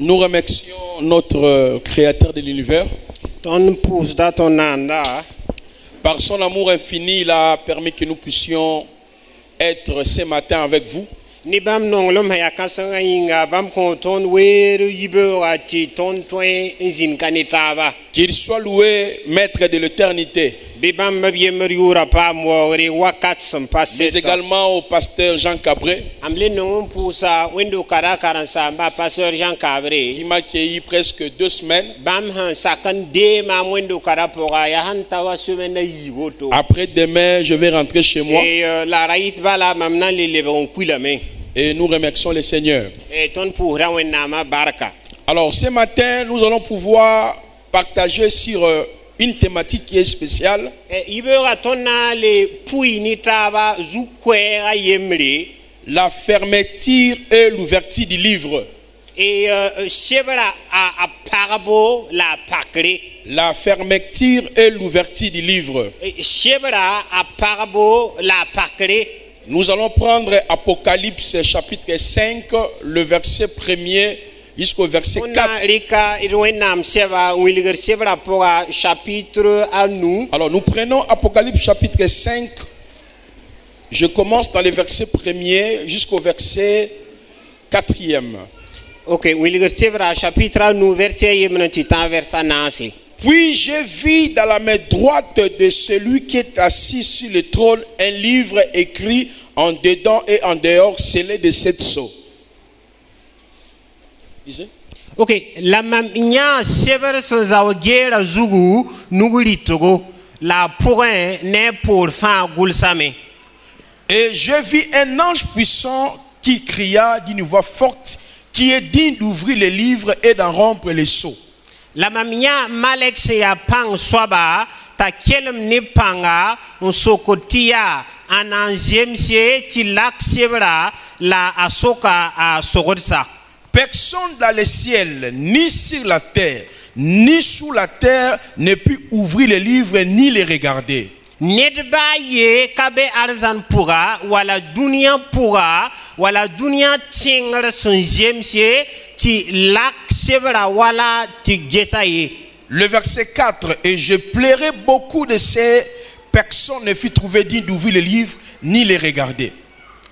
Nous remercions notre Créateur de l'univers. Par son amour infini, il a permis que nous puissions être ce matin avec vous. Qu'il soit loué, maître de l'éternité. Mais également au pasteur Jean Cabré, qui m'a accueilli presque 2 semaines. Après demain, je vais rentrer chez moi. Et nous remercions le Seigneur. Alors ce matin, nous allons pouvoir partager sur une thématique qui est spéciale. La fermeture et l'ouverture du livre. La fermeture et l'ouverture du livre. Nous allons prendre Apocalypse chapitre 5, le verset 1er jusqu'au verset 4. Alors nous prenons Apocalypse chapitre 5. Je commence par le verset 1er jusqu'au verset 4e. Ok, chapitre nous verset Puis j'ai vu dans la main droite de celui qui est assis sur le trône un livre écrit en dedans et en dehors, scellé de 7 sceaux. Ok, la mamia sever zawagera zugu nugulitogo la point ne pour fin gulsame. Et je vis un ange puissant qui cria d'une voix forte, qui est digne d'ouvrir les livres et d'en rompre les sceaux. La mamia malek se ya pang swaba ta kelem ne panga on sokotia ananjem se tilak sevra la asoka a sogorsa. Personne dans le ciel, ni sur la terre, ni sous la terre ne peut ouvrir les livres ni les regarder. Nedba ye kabe arzan pura wala dunia pura wala dunia tingr sanjem se ti lak sevra wala ti gesaye. Le verset 4, et je plairai beaucoup de ces personnes ne fut trouvé digne d'ouvrir les livres ni les regarder.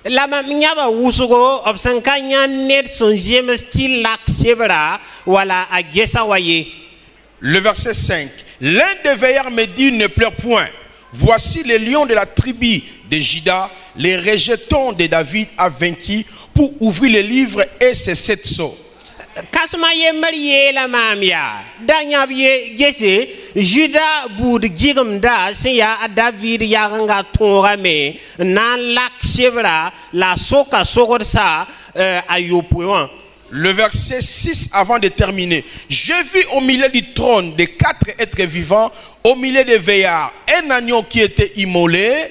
La mamia wusugo obsankanya net sanjem ti lak sevra wala a gesawaye. Le verset 5, l'un des veillards me dit ne pleure point. Voici les lions de la tribu de Juda, les rejetons de David a vaincu pour ouvrir les livres et ses 7 sceaux. Kasmaye marié la mamia, Danyabye Jesse, Juda boud gigumda, seya a David yaranga torame, nan lak chevra, la soka sogorsa ayopouan. Le verset 6 avant de terminer. J'ai vu au milieu du trône des 4 êtres vivants, au milieu des veillards, un agneau qui était immolé.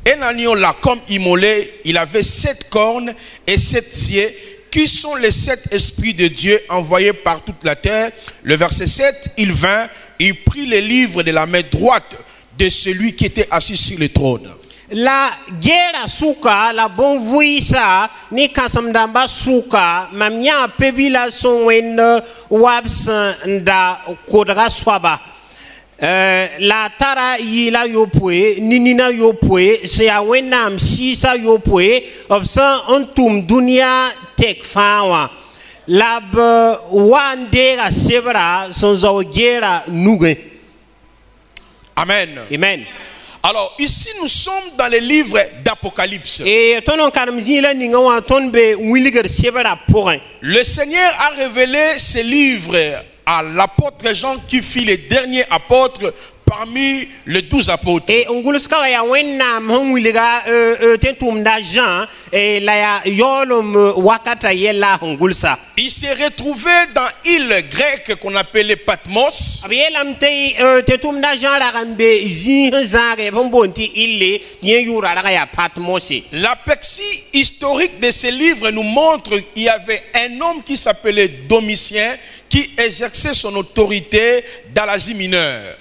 Un agneau là comme immolé, il avait 7 cornes et 7 yeux, qui sont les 7 esprits de Dieu envoyés par toute la terre. Le verset 7, il vint, il prit les livres de la main droite de celui qui était assis sur le trône. La guerre souka, la bon vuisa, ni kasamdamba souka, mamia pebila sonwen wabs nda kodra swaba. La tara yila yopwe, ninina yopwe, se a wenam sisa yopwe, obsan ontum dunia tek fawa. Lab wandera sebra sonzo guerra nuge. Amen. Amen. Alors, ici, nous sommes dans le livre d'Apocalypse. Le Seigneur a révélé ce livre à l'apôtre Jean qui fut le dernier apôtre parmi les 12 apôtres. Et il s'est retrouvé dans l'île grecque qu'on appelait Patmos. L'aperçu historique de ce livre nous montre qu'il y avait un homme qui s'appelait Domitien qui exerçait son autorité dans l'Asie mineure.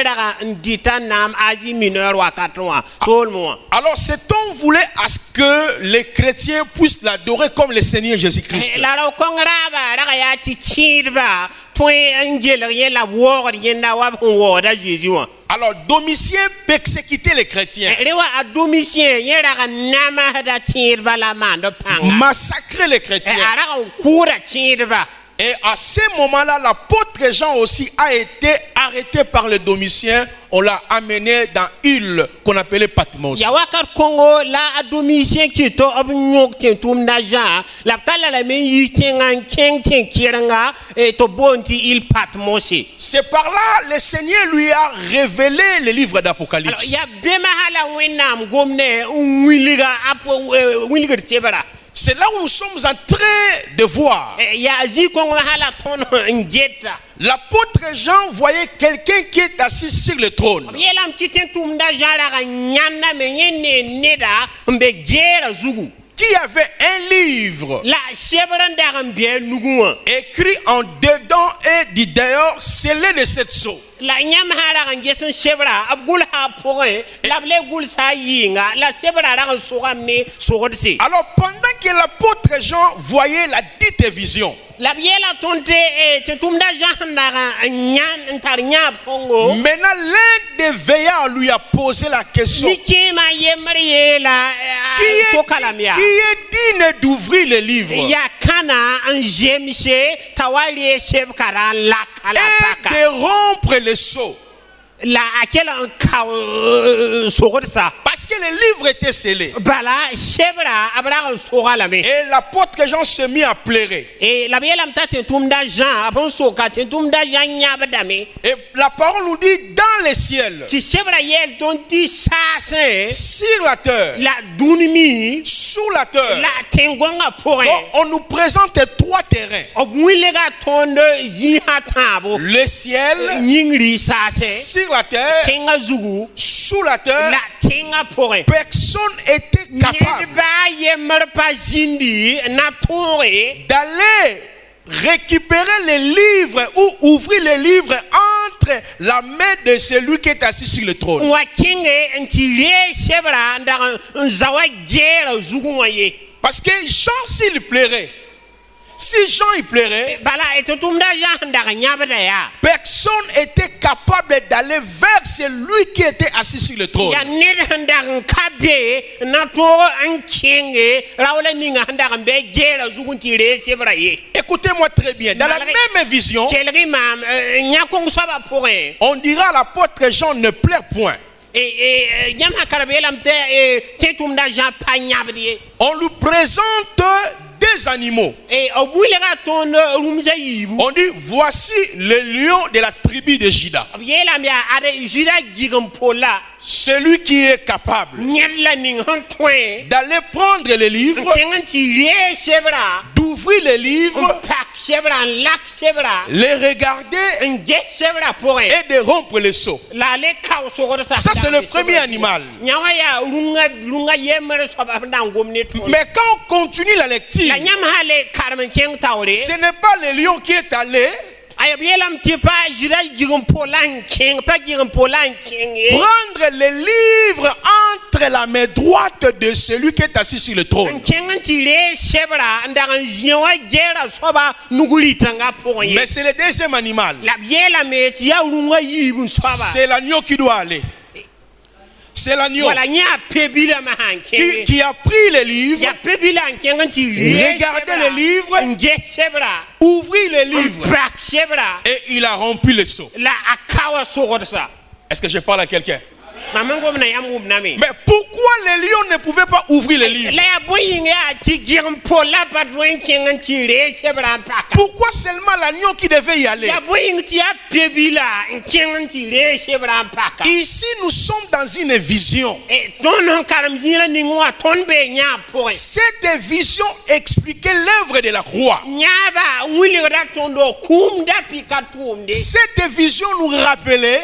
yera ndita nam Asie mineure wa 4 seulement. Alors cet homme voulait à ce que les chrétiens puissent l'adorer comme le Seigneur Jésus-Christ. La ro kongraba ra ya ti chirba point angel rien la war rien na wa wo da Jésus. Alors Domitien persécutait les chrétiens, massacrait les chrétiens. Et à ce moment-là, l'apôtre Jean aussi a été arrêté par les Domitiens. On l'a amené dans l'île qu'on appelait Patmos. C'est par là le Seigneur lui a révélé le livre d'Apocalypse. C'est là où nous sommes en train de voir. L'apôtre Jean voyait quelqu'un qui est assis sur le trône, qui avait un livre écrit en dedans et du dehors, scellé de 7 sceaux. Alors pendant que l'apôtre Jean voyait la dite vision, maintenant l'un des veillards lui a posé la question, qui est digne d'ouvrir le livre et de rompre le sceau? Parce que le livre était scellé. Et l'apôtre Jean se mit à pleurer. Et la parole nous dit dans les ciels, sur la terre, sous la terre. Donc, on nous présente 3 terrains. Le ciel, sur la terre, sous la terre. Personne n'était capable d'aller récupérer les livres ou ouvrir les livres entre la main de celui qui est assis sur le trône. Parce que Jean, s'il plairait, si Jean il plairait, personne n'était capable d'aller vers celui qui était assis sur le trône. Écoutez-moi très bien. Dans la même vision, on dira à l'apôtre Jean ne pleure point. On lui présente des animaux. On dit voici le lion de la tribu de Juda. Celui qui est capable d'aller prendre les livres, d'ouvrir les livres, les regarder et de rompre les sceaux. Ça c'est le premier animal. Mais quand on continue la lecture, ce n'est pas le lion qui est allé prendre les livres entre la main droite de celui qui est assis sur le trône. Mais c'est le deuxième animal. C'est l'agneau qui doit aller. C'est l'agneau qui a pris les livres, regardé les livres, ouvrit les livres et il a rempli le seau. Est-ce que je parle à quelqu'un? Mais pourquoi les lions ne pouvaient pas ouvrir les livres? Pourquoi seulement l'agneau qui devait y aller? Ici nous sommes dans une vision. Cette vision expliquait l'œuvre de la croix. Cette vision nous rappelait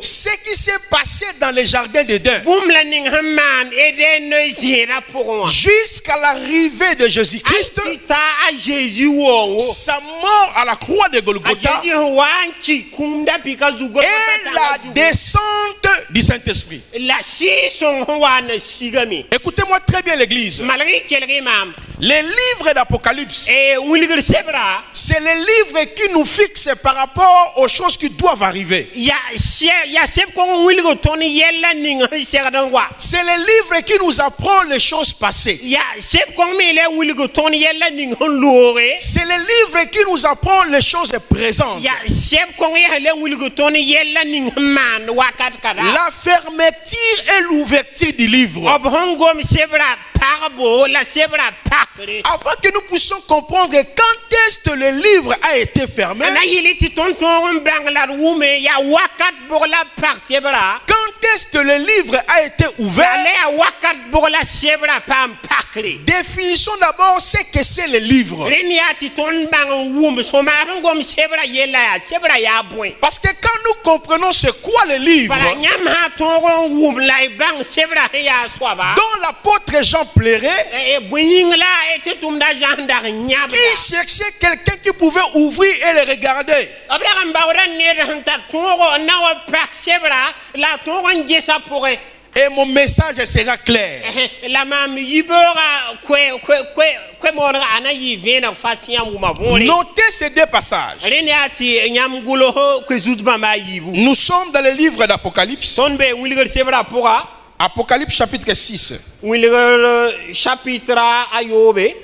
ce qui s'est passé dans les jardins d'Éden Boum la ning haman eden ne zera pour jusqu'à l'arrivée de Jésus-Christ, Tita a Jésus wo. sa mort à la croix de A Golgotha Jésus wanchi kunda pika zugo. et la descente du Saint-Esprit. La si son wan sigami. Écoutez-moi très bien l'église. Malgré quelqu'un mam. Les livres d'Apocalypse, Et wilgel sebra. c'est les livres qui nous fixent par rapport aux choses qui doivent arriver. Ya sep kon wilgo toni yella ning serdan wa. C'est les livres qui nous apprennent les choses passées. Ya sep kon mele wilgo toni yella ning lore. C'est les livres qui nous apprennent les choses présentes. Ya sep kon yele wilgo toni yella ning man wakat kada. La fermeture et l'ouverture du livre. Obhongom sebra parbo la sebra pakre. Afin que nous puissions comprendre quand est-ce que le livre a été fermé. Ana yiliti tonton banglar wume ya wakat borla par sebra. Quand est-ce que le livre a été ouvert. Ale ya wakat borla sebra pam pakre. Définissons d'abord ce que c'est le livre. Reniati ton bang wum soma bangom sebra yela ya sebra ya boin. Parce que quand nous comprenons c'est quoi le livre, Para nyam ha ton wum lai bang sebra ya swaba. dont l'apôtre Jean plairait, E buingla ete tumda jandar nyabda. qui cherchait quelqu'un qui pouvait ouvrir et le regarder. Abraham bawra ne ta toro na wa pak sebra la toro ngesa pourrait. Et mon message sera clair. La mam yibora kwe mora ana yivena fasiya mu mavole. Notez ces deux passages. Reniati nyam gulo kwe zutba ma yibu. Nous sommes dans le livre d'Apocalypse. Tonbe wilger sebra pora. Apocalypse chapitre 6. Wilger chapitre ayobe.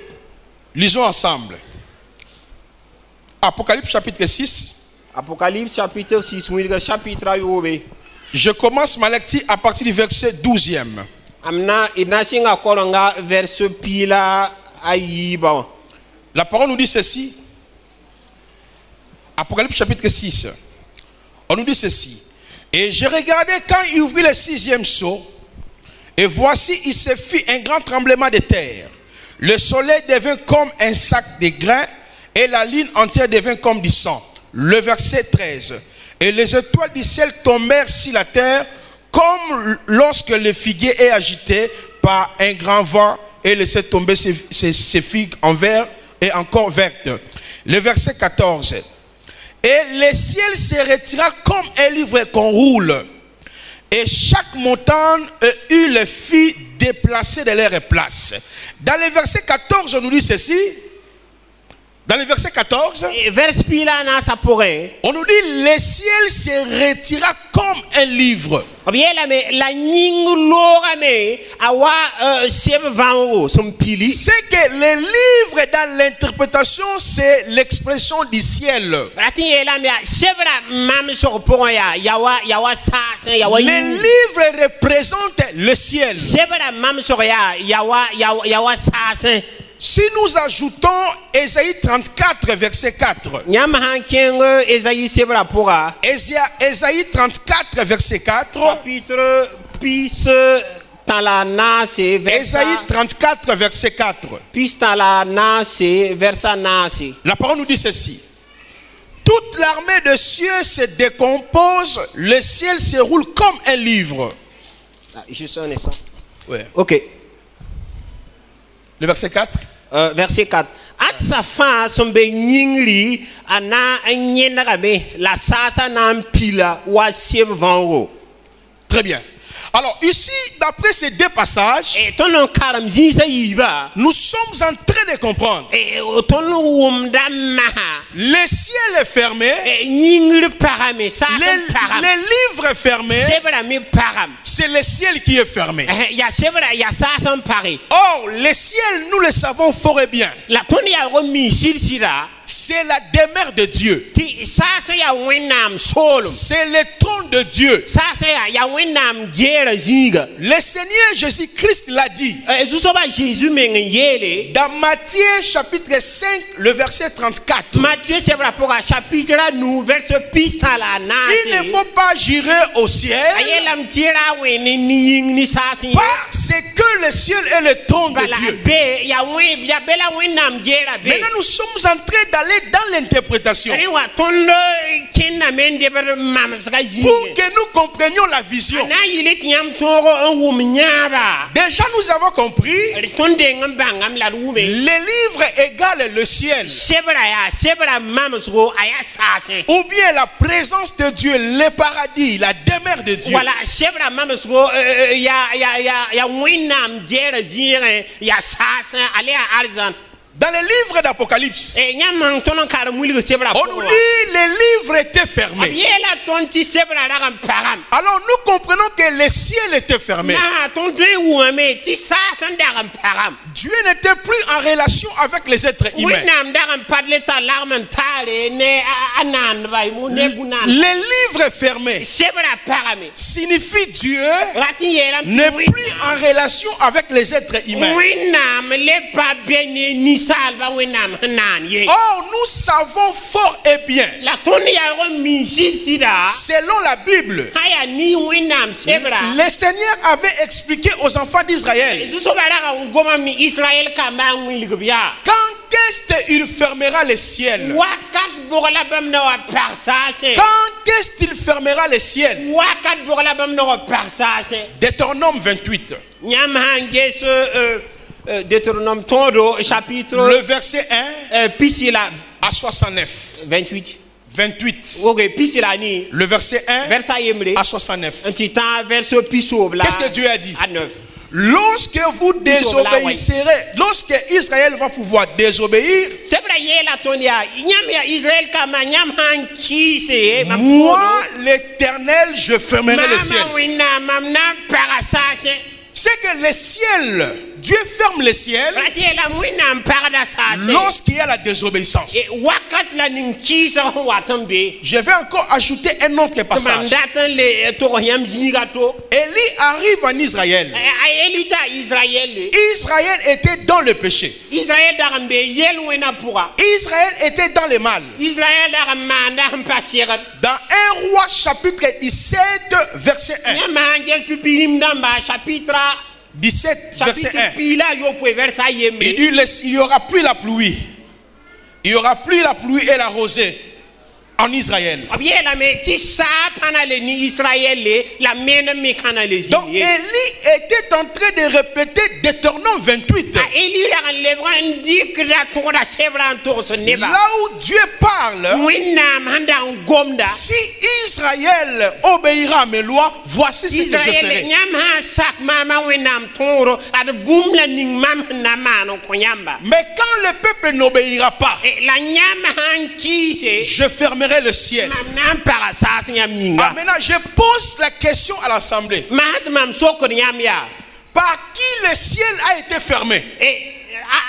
Lisons ensemble. Apocalypse chapitre 6. Apocalypse chapitre 6 wilger chapitre ayobe. Je commence ma lecture à partir du verset 12e. Amna inasinga kolonga verse pila ayiba. La parole nous dit ceci. Apocalypse chapitre 6. On nous dit ceci. Et je regardais quand il ouvrit le 6e sceau. Et voici, il se fit un grand tremblement de terre. Le soleil devint comme un sac de grains. Et la ligne entière devint comme du sang. Le verset 13. Et les étoiles du ciel tombèrent sur la terre. Comme lorsque le figuier est agité par un grand vent. Et laissait tomber ses figues en vert et encore vertes. Le verset 14. Et le ciel se retira comme un livre qu'on roule. Et chaque montagne eut les filles déplacées de leur place. Dans le verset 14, on nous dit ceci. Dans le verset 14, Vers pila na sa pourrait. on nous dit le ciel se retira comme un livre. Obiela me la nying lora me awa seb vango som pili. C'est que le livre dans l'interprétation, c'est l'expression du ciel. Rati ela me sebra mam so pour ya yawa sa yawa Le yin. livre représente le ciel. Sebra mam so ya yawa sa. Si nous ajoutons Ésaïe 34, verset 4, Nyam han kengo Esaïe sebra pora. Ésaïe 34, verset 4, Chapitre pis dans la nase Ésaïe versa 34, verset 4, pis dans la nase versa nase. la parole nous dit ceci. Toute l'armée de cieux se décompose, le ciel se roule comme un livre. Juste un instant. Ouais. OK. Le verset 4. Verset 4. At sa fin sombe nyingli ana anyena be la sasa na mpila wa siem vango. Très bien. Alors ici, d'après ces deux passages, Et ton karam zinsa yiba. nous sommes en train de comprendre. Et ton wumda maha. Le ciel est fermé, Et nyingli parame sa param. les livres fermés, Sebra mi param. c'est le ciel qui est fermé. Ya sebra ya sa pare. Or, le ciel, nous le savons fort et bien, La poni ya romi silsira. c'est la demeure de Dieu. Ti sa ya wenam solo. C'est le trône de Dieu. Sa ya wenam gera. jera zinga Le Seigneur Jésus-Christ l'a dit. Zuso ba Jésus men yele Dans Matthieu chapitre 5, le verset 34. Matthieu c'est rapport à chapitre nous verset pista la na Il ne faut pas jurer au ciel ayelam tira we ni ni sasi parce que le ciel est le trône de Dieu. be ya we ya bela we nam jera be Maintenant nous sommes en train d'aller dans l'interprétation ari wa tondo kinna men de ber mam saka pour que nous comprenions la vision. na yile tiam toro on wum nyaba Déjà nous avons compris tonde ngamba ngam la wume les livres égalent le ciel sebra mam so aya sase ou bien la présence de Dieu, le paradis, la demeure de Dieu. voilà sebra mam so ya winam jera zire ya sase ale arzan Dans les livres d'Apocalypse, nyam tonon kar muligo sebra on nous lit les livres étaient fermés. yela tonti sebra daga param Alors nous comprenons que le ciel était fermé. na tonto wume ti sase daga param Dieu n'était plus en relation avec les êtres humains. winam daga padle ta larman tare ne anan bay mu ne bunan Les livres fermés sebra parame signifie Dieu rati yela n'est plus en relation avec les êtres humains. winam le pa bene ni salba winam nan ye Or, nous savons fort et bien, la toni ya ro mi sida selon la Bible, haya ni winam sebra le Seigneur avait expliqué aux enfants d'Israël so bara ngoma mi Israël kama ngilgobia quand est-ce qu'il fermera les ciels. wakat bogla bam na wa parsase Quand est-ce qu'il fermera les ciels. wakat bogla bam na wa parsase Deutéronome 28, nyam hange so Deutéronome todo chapitre le verset 1 pisila à 69. 28 28, okay pisila ni le verset 1 versa yemre à 69. un titan verse piso bla Qu'est-ce que Dieu a dit? à 9 Lorsque vous désobéirez, lorsque Israël va pouvoir désobéir, sebra yela tonia nyam ya Israël kama nyam han kise moi l'Éternel, je fermerai le ciel. mama wina mamna parasase C'est que le ciel, Dieu ferme le ciel ratiela wina paradasase lorsqu'il y a la désobéissance. wakat la ning kisa watambe Je vais encore ajouter un autre passage. mandatan le to yam zigato Élie arrive en Israël. elita Israël Israël était dans le péché. Israël darambe yel wena pura Israël était dans le mal. Israël darama ndam pasira Dans 1 Roi chapitre 17 verset 1. nyama hanges pipirim damba chapitre 17 verset 1. pila yo po versa yembe Il dit il y aura plus la pluie. Il y aura plus la pluie et la rosée en Israël. abiela me ti sa pana le ni Israël la mena me kana le Donc ziye Élie était en train de répéter Deutéronome 28. eli la lebran dikra to da sebran to so neba Là où Dieu parle, winna manda gomda si Israël obéira à mes lois, voici ce que je Israël ferai. nyam ha sak mama winam toro ad gumla ning mam na mano ko nyamba Mais quand le peuple n'obéira pas, la nyam han kise je fermerai le ciel. mam para sas nyam yinga Ah, maintenant, je pose la question à l'Assemblée. mahat mam sokor nyam ya Par qui le ciel a été fermé?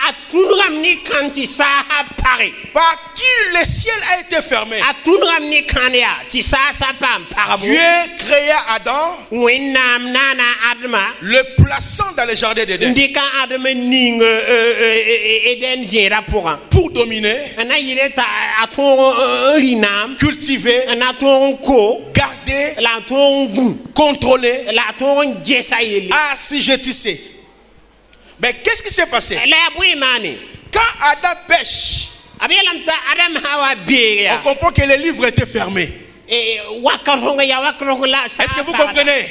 a tunram ni kanti sa ha pare Par qui le ciel a été fermé? a tunram ni kania ti sa pam parabo Dieu créa Adam, winnam nana adma le plaçant dans le jardin d'Éden ndika adma ning eden zera pour dominer, ana yileta aton linam cultiver, ana ton ko garder, la ton gun contrôler, la ton jesa yele assujettisser. Mais qu'est-ce qui s'est passé? la bui mani Quand Adam pêche, abelam ta adam hawa on beya comprend que les livres étaient fermés. wakaronga ya wakaronga la sa Est-ce que vous comprenez?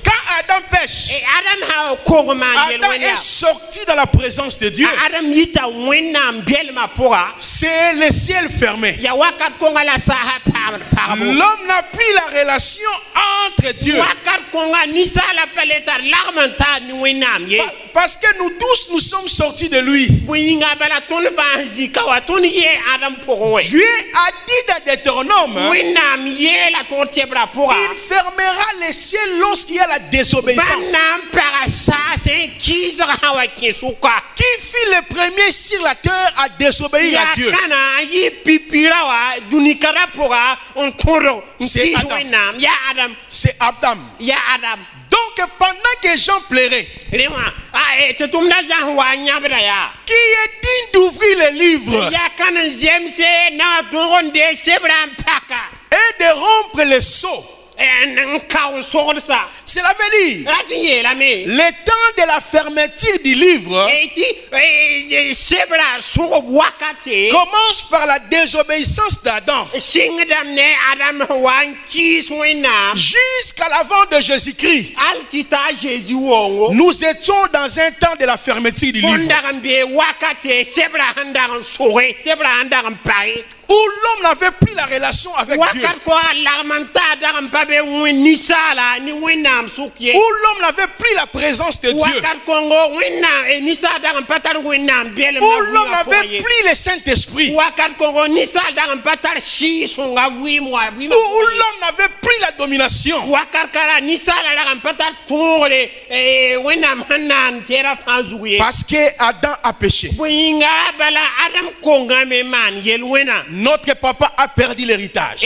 Quand Adam pêche, adam hawa ko ma Adam est sorti dans la présence de Dieu. adam yita winnam belma pora C'est le ciel fermé. ya wakat konga la sa parabo L'homme n'a plus la relation entre Dieu. wakat konga ni sa la paleta larmanta ni winnam ye Parce que nous tous, nous sommes sortis de lui. buyinga bala ton vanzi kawa ton ye adam porowe Dieu a dit dans Deutéronome, hein, winnam ye la ton tebra pora il fermera les ciels lorsqu'il y a la désobéissance. banam para sa c'est qui sera hawa kisuka Qui fit le premier sur la terre à désobéir à Dieu? kana yi pipirawa dunikara pora on toro C'est qui Adam. winnam ya adam C'est Adam. ya adam Donc pendant que Jean plairait, Rima, te tumna Jean wa nyabra ya. qui est digne d'ouvrir les livres Ya kan zemse na doron de sebran paka. et de rompre les sceaux? En kaw sorsa. Cela veut dire Ratiye la me. le temps de la fermeture du livre Eti sebra sur wakate. commence par la désobéissance d'Adam Singdam ne Adam wan kis wena. jusqu'à l'avant de Jésus-Christ. Altita Jésus wongo. Nous étions dans un temps de la fermeture du livre Pondaram be wakate sebra handaran sore, sebra handaran pari. où l'homme n'avait plus la relation avec Dieu, Wakat ko larmanta daram pabe wini sala ni winam sukye. où l'homme n'avait plus la présence de Dieu, Wakat kongo winam ni sala daram patar winam bele où l'homme n'avait plus le Saint-Esprit, Wakat kongo ni sala daram patar shi songa wi moi wi. où l'homme n'avait plus la domination, Wakat kara ni sala daram patar tore winam hanan tera fanzuye. parce que Adam a péché. Winga bala Adam konga me man yel wena. Notre papa a perdu l'héritage.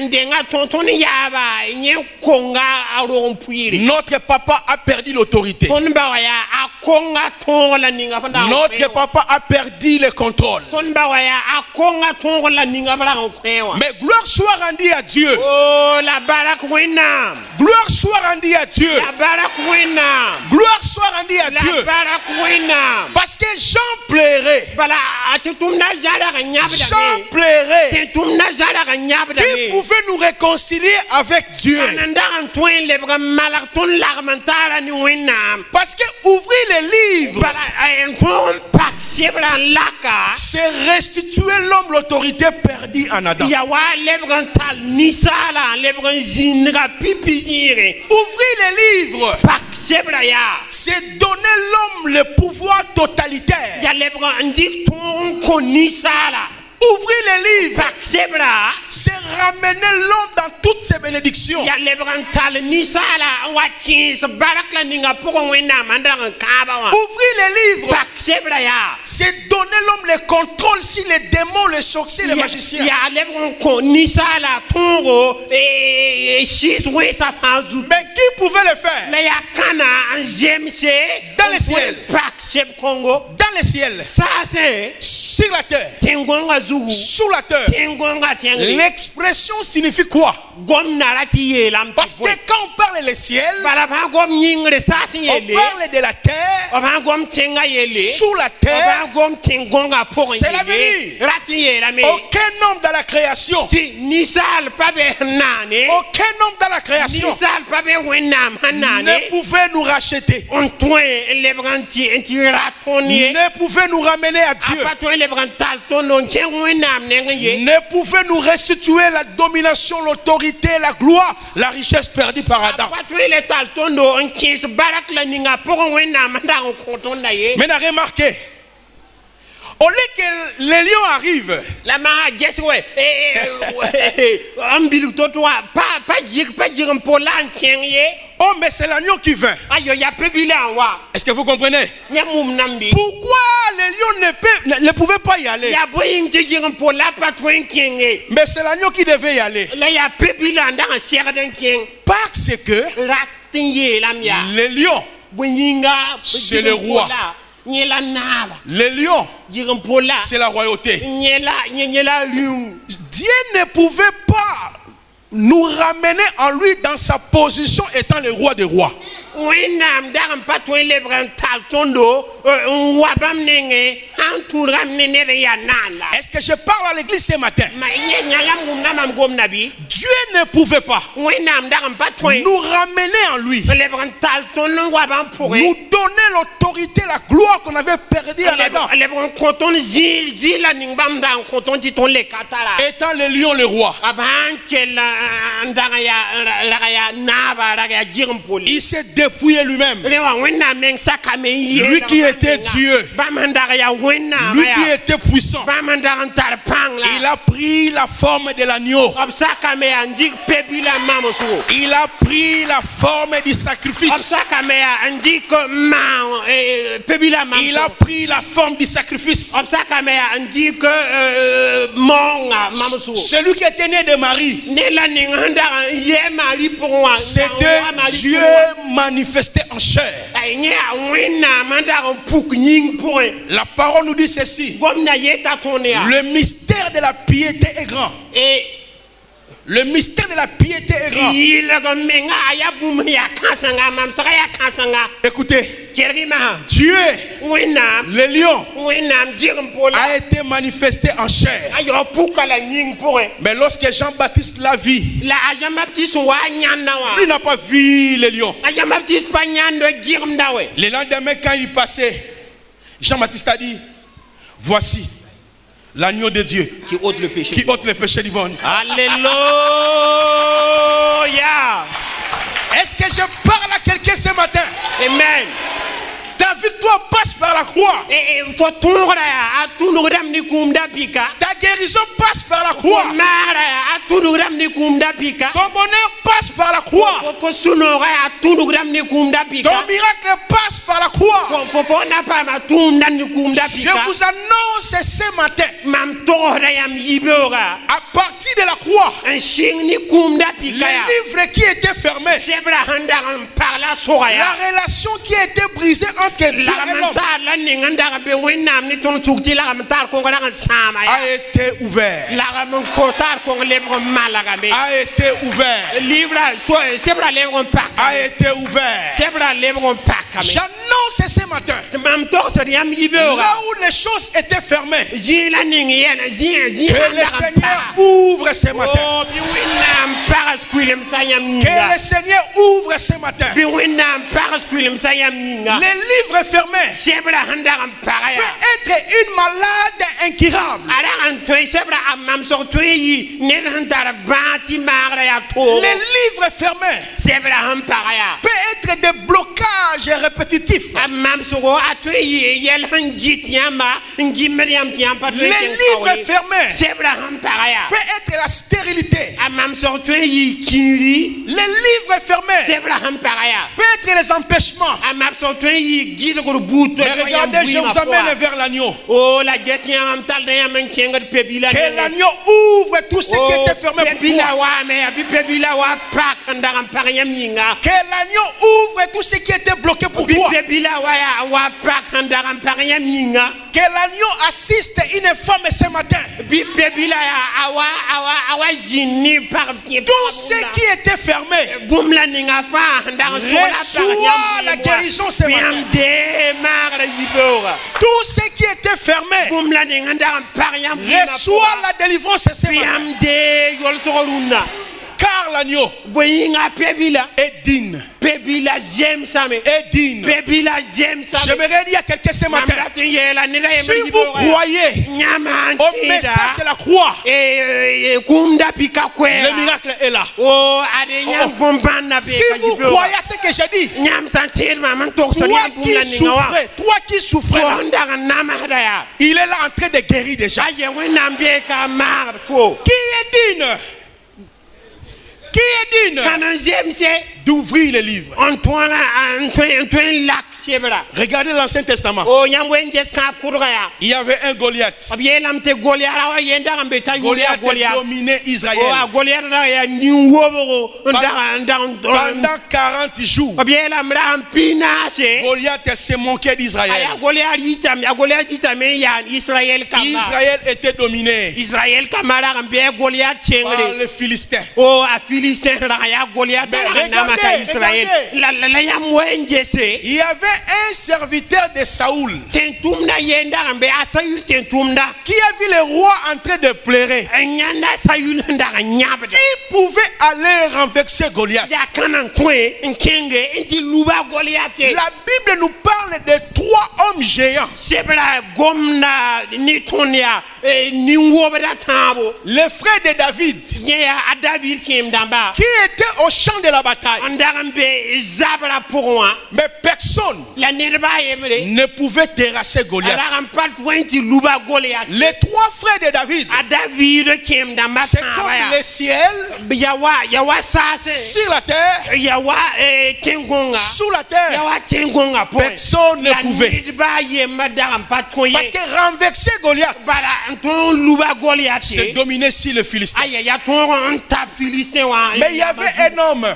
Ndenga tonton yaba nye konga arompuire. Notre papa a perdu l'autorité. Ton bawaya a konga tonga ninga panda. Notre papa a perdu le contrôle. Ton bawaya a konga tonga ninga panda kwewa. Mais gloire soit rendue à Dieu. Oh la barak wena. Gloire soit rendue à Dieu. La barak wena. Gloire soit rendue à La Dieu. barak wena. Parce que Jean plairait. Bala atutumna jara nyabda. Jean plairait. Tetumna jara nyabda. Qui pouvait nous réconcilier avec Dieu. Anandaran toin lebra malak ton larmantara ni wena. Parce que ouvrir les livres, Bala en pak sebra laka. c'est restituer l'homme l'autorité perdue en Adam. Yawa lebran tal nisala lebran zinga pipizire. Ouvrir les livres, Pak sebra ya. c'est donner l'homme le pouvoir totalitaire. Ya lebran ndik ton konisala. Ouvrir les livres, Pak sebra. c'est ramener l'homme dans toutes ses bénédictions. Ya lebran tal nisala wakins barak la ninga poko wena mandaran kaba wa. Ouvrir les livres, Pak sebra ya. c'est donner l'homme le contrôle sur les démons, les sorciers, les magiciens. Ya lebran konisala tongo shit we sa fanzu. Mais qui pouvait le faire? La ya kana en jemse Dans le ciel. Pak seb Congo. Dans le ciel, Ça c'est sur la terre, tengonga zugu. sous la terre. Tengonga tengri. L'expression signifie quoi? Gom narati yelam. Parce que quand on parle le ciel, balaba gom nyingre sasi on yele. parle de la terre, Oba gom tenga yele. sous la terre. Oba gom tengonga pour C'est la yele. vérité. Rati yela me. Aucun homme dans la création, Ti nisal pabe nane. aucun homme dans la création Nisal pabe wenam hanane. ne pouvait nous racheter, On toin lebranti enti ratonier. ne pouvait nous ramener à Dieu, Apa toin lebrantal tono ken wenam nenye. ne pouvait nous restituer la domination, l'autorité, la gloire, la richesse perdue par Adam. Apa toin le tal tono on kins barak la ninga pour wenam nda on konton na ye. Maintenant, remarquez, au lieu que les lions arrivent, La ma jeswe ambilu totoa pa jik polan kenye. oh mais c'est l'agneau qui vint. Ayo ya pebila wa. Est-ce que vous comprenez? Ya mum nambi. Pourquoi les lions ne pouvaient pas y aller? Ya boyin jiran pola pa toin kenye. Mais c'est l'agneau qui devait y aller. La ya pebila nda serden ken. Parce que Ratinye lamya. les lions, Boyinga C'est le roi. Nyela naba. les lions, Jiran pola. c'est la royauté. Nyela liung. Dieu ne pouvait pas nous ramener en lui dans sa position étant le roi des rois. Wenam daram patoi lebran tal tondo wabam nenge hanturam nene ya nala. Est-ce que je parle à l'église ce matin? Ma nyayam gumnamam gom nabi. Dieu ne pouvait pas Wenam daram patoi nous ramener en lui, lebran tal tondo wabam pouré. nous donner l'autorité, la gloire qu'on avait perdue en Adam, Lebran konton zil la ningbam dan konton titon le katala. étant le lion, le roi. Aban kel ndaya la naba la jiram poli. Il s'est dépouillé lui-même. Lui Lui qui était Dieu, lui qui était puissant, il a pris la forme de l'agneau. Il a pris la forme du sacrifice. Il a pris la forme du sacrifice. Celui qui était né de Marie, c'était Dieu manifesté en chair. La parole nous dit ceci: le mystère de la piété est grand. Le mystère de la piété est grand. Écoutez, Dieu, le lion, a été manifesté en chair. Mais lorsque Jean-Baptiste l'a vu, lui n'a pas vu le lion. Le lendemain, quand il passait, Jean-Baptiste a dit: voici l'agneau de Dieu qui ôte le péché du monde. Alléluia. Est-ce que je parle à quelqu'un ce matin? Amen. Ta victoire passe par la croix. Ta guérison passe par la croix. Ton bonheur passe par la croix. Ton miracle passe par la croix. Je vous annonce ce matin, à partir de la croix, les livres qui étaient fermés, la relation qui a été brisée entre Dieu et l'homme a été ouvert. A été ouvert. A été ouvert. J'annonce ce matin, là où les choses étaient fermées, que le Seigneur ouvre ce matin. Que le Seigneur ouvre ce matin. Les livres fermés peut être une malade incurable. Les livres fermés peut être des blocages répétitifs. Les livres fermés peut être la stérilité. Les livres fermés peut être les empêchements. Mais regardez, je vous amène vers l'agneau. Que l'agneau ouvre tout ce qui était fermé pour toi. Que l'agneau ouvre tout ce qui était bloqué pour toi. Que l'agneau assiste une femme ce matin. Tout ce qui était fermé reçoit la guérison ce matin. Tout ce qui était fermé reçoit la délivrance ce matin. Car l'agneau est digne. J'aimerais dire à quelqu'un ce matin, si vous croyez au message de la croix, le miracle est là. Si vous croyez à ce que j'ai dit, toi qui souffrais, il est là en train de guérir déjà. Qui est digne? Qui est digne d'ouvrir les livres? Regardez l'Ancien Testament. Il y avait un Goliath. Goliath dominait Israël. Pendant 40 jours, Goliath se moquait d'Israël. Israël était dominé par les Philistins. Il y avait un serviteur de Saoul qui a vu le roi en train de pleurer. Qui pouvait aller renverser Goliath? La Bible nous parle de 3 hommes géants. les frères de David, qui étaient au champ de la bataille. Mais personne ne pouvait terrasser Goliath. Les trois frères de David, c'est comme le ciel, sur la terre, sous la terre. Personne ne pouvait. Parce que renverser Goliath, c'est dominer sur le Philistin. Mais il y avait un homme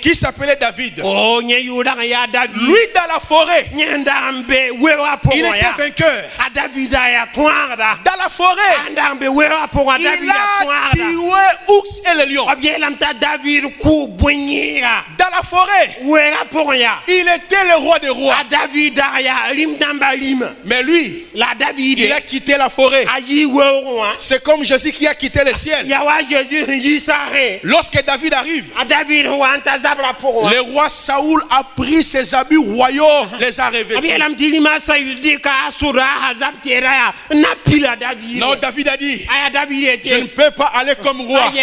qui s'appelait David. Lui, dans la forêt, il était vainqueur. Dans la forêt, il a tué ours et le lion. Dans la forêt, il était le roi des rois. Mais lui, il a quitté la forêt. C'est comme Jésus qui a quitté le ciel. Lorsque David arrive, le roi Saoul a pris ses habits royaux, les a revêtus. Non, David a dit, je ne peux pas aller comme roi. Je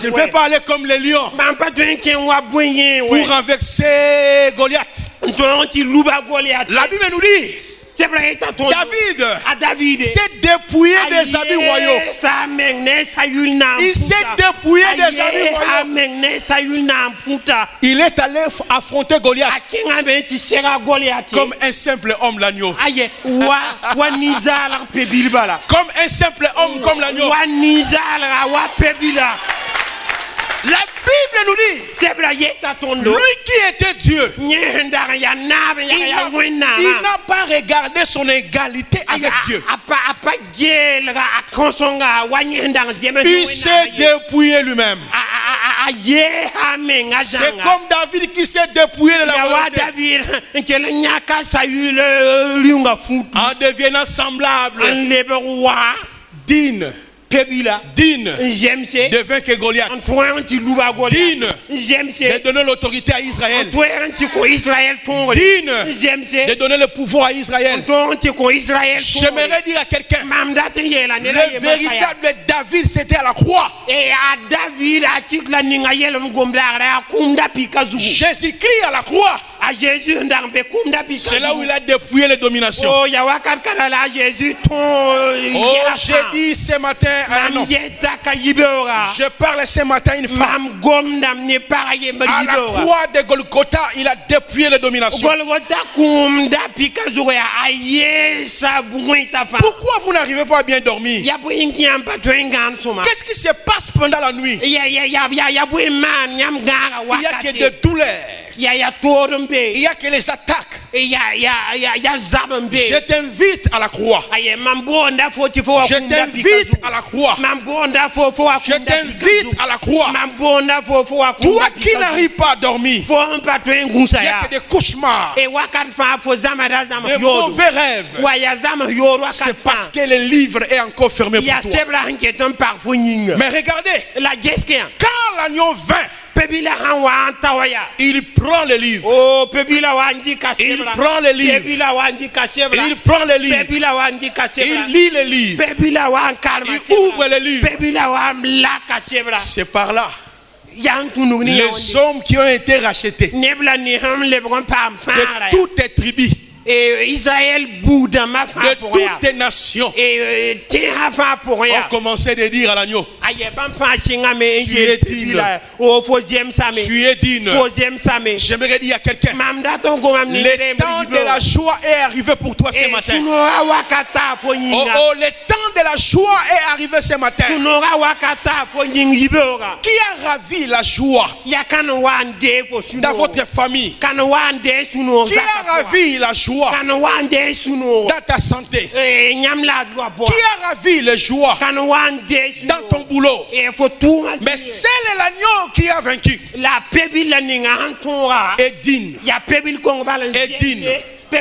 ne peux pas aller comme les lions pour renverser Goliath. La Bible nous dit, David s'est dépouillé des habits royaux. Il s'est dépouillé des habits royaux. Il est allé affronter Goliath comme un simple homme l'agneau. Comme un simple homme comme l'agneau. La Bible nous dit, lui qui était Dieu, il n'a pas regardé son égalité avec Dieu. Il s'est dépouillé lui-même. C'est comme David qui s'est dépouillé de la volonté. En devenant semblable, digne de vaincre Goliath, digne de donner l'autorité à Israël, digne de donner le pouvoir à Israël. J'aimerais dire à quelqu'un, le véritable David c'était à la croix. Jésus-Christ à la croix, c'est là où il a dépouillé les dominations. Oh, j'ai dit ce matin à un homme, je parle ce matin à une femme. À la croix de Golgotha, il a dépouillé les dominations. Pourquoi vous n'arrivez pas à bien dormir? Qu'est-ce qui se passe pendant la nuit? Il n'y a que des douleurs. Il n'y a que les attaques. Je t'invite à la croix. Je t'invite à la croix. Je t'invite à la croix. Toi qui n'arrives pas à dormir, il n'y a que des cauchemars, des mauvais rêves. C'est parce que le livre est encore fermé pour toi. Mais regardez, quand l'agneau vint, il prend le livre. Il prend le livre. Il prend le livre. Il lit le livre. Il ouvre le livre. C'est par là. Les hommes qui ont été rachetés de toutes les tribus, de toutes les nations, ont commencé de dire à l'agneau, tu es digne. Tu es digne. J'aimerais dire à quelqu'un, le temps de la joie est arrivé pour toi ce matin. Le temps de la joie est arrivé ce matin. Qui a ravi la joie dans votre famille? Qui a ravi la joie dans ta santé? Qui a ravi la joie dans ton boulot? Mais c'est l'agneau qui a vaincu. Est digne. Est digne de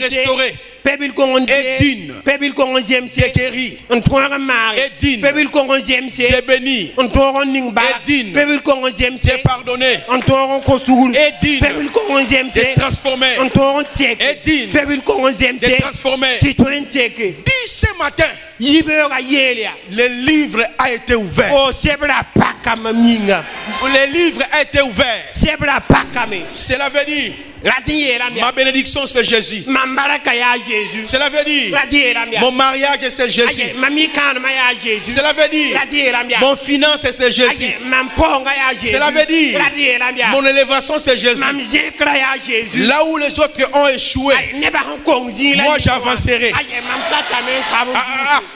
restaurer Pebil kongon Edine. Pebil kongon zemse. de guérir, Ntwara mari. Edine. Pebil kongon zemse. de bénir, Ntwara ningba. Edine. Pebil kongon zemse. de pardonner, Ntwara kosulu. Edine. Pebil kongon zemse. de transformer. Ntwara tek. Edine. Pebil kongon zemse. de transformer. Titwen teke. Dis ce matin, Yibera yelia. le livre a été ouvert. O sebra pakama minga. Le livre a été ouvert. Sebra pakame. Cela veut dire, Radiyela mia. ma bénédiction c'est Jésus. Mambaraka ya Jésus. Cela veut dire, Radiyela mia. mon mariage c'est Jésus. Mami kanma ya Jésus. Cela veut dire, Radiyela mia. mon finance c'est Jésus. Mamponga ya Jésus. Cela veut dire, Radiyela mia. mon élévation c'est Jésus. Mam zekra ya Jésus. Là où les autres ont échoué, Neba kongzi la. moi j'avancerai. Mam tata men kabo.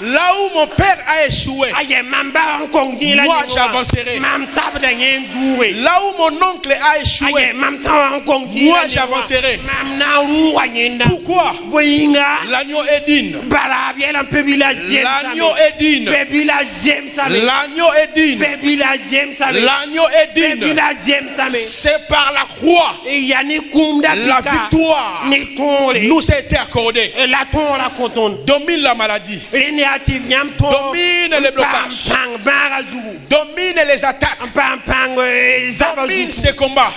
Là où mon père a échoué, Mamba kongzi la. moi j'avancerai. Mam tab da ngeen doué. Là où mon oncle a échoué, Mam tawa kongzi. moi j'avancerai. Mam na ruwa nyenda. Pourquoi? Boyinga. L'agneau Edine. Barabiela pebila zem. L'agneau Edine. Pebila zem same. L'agneau Edine. Pebila zem same. L'agneau Edine. Pebila zem same. C'est par la croix. Yani kumda La victoire ni tore. nous a été accordée. La tora koton. Domine la maladie. Renéative nyam to. Domine les blocages. Pang barazu. Domine les attaques. Pang zabazu. Domine ces combats.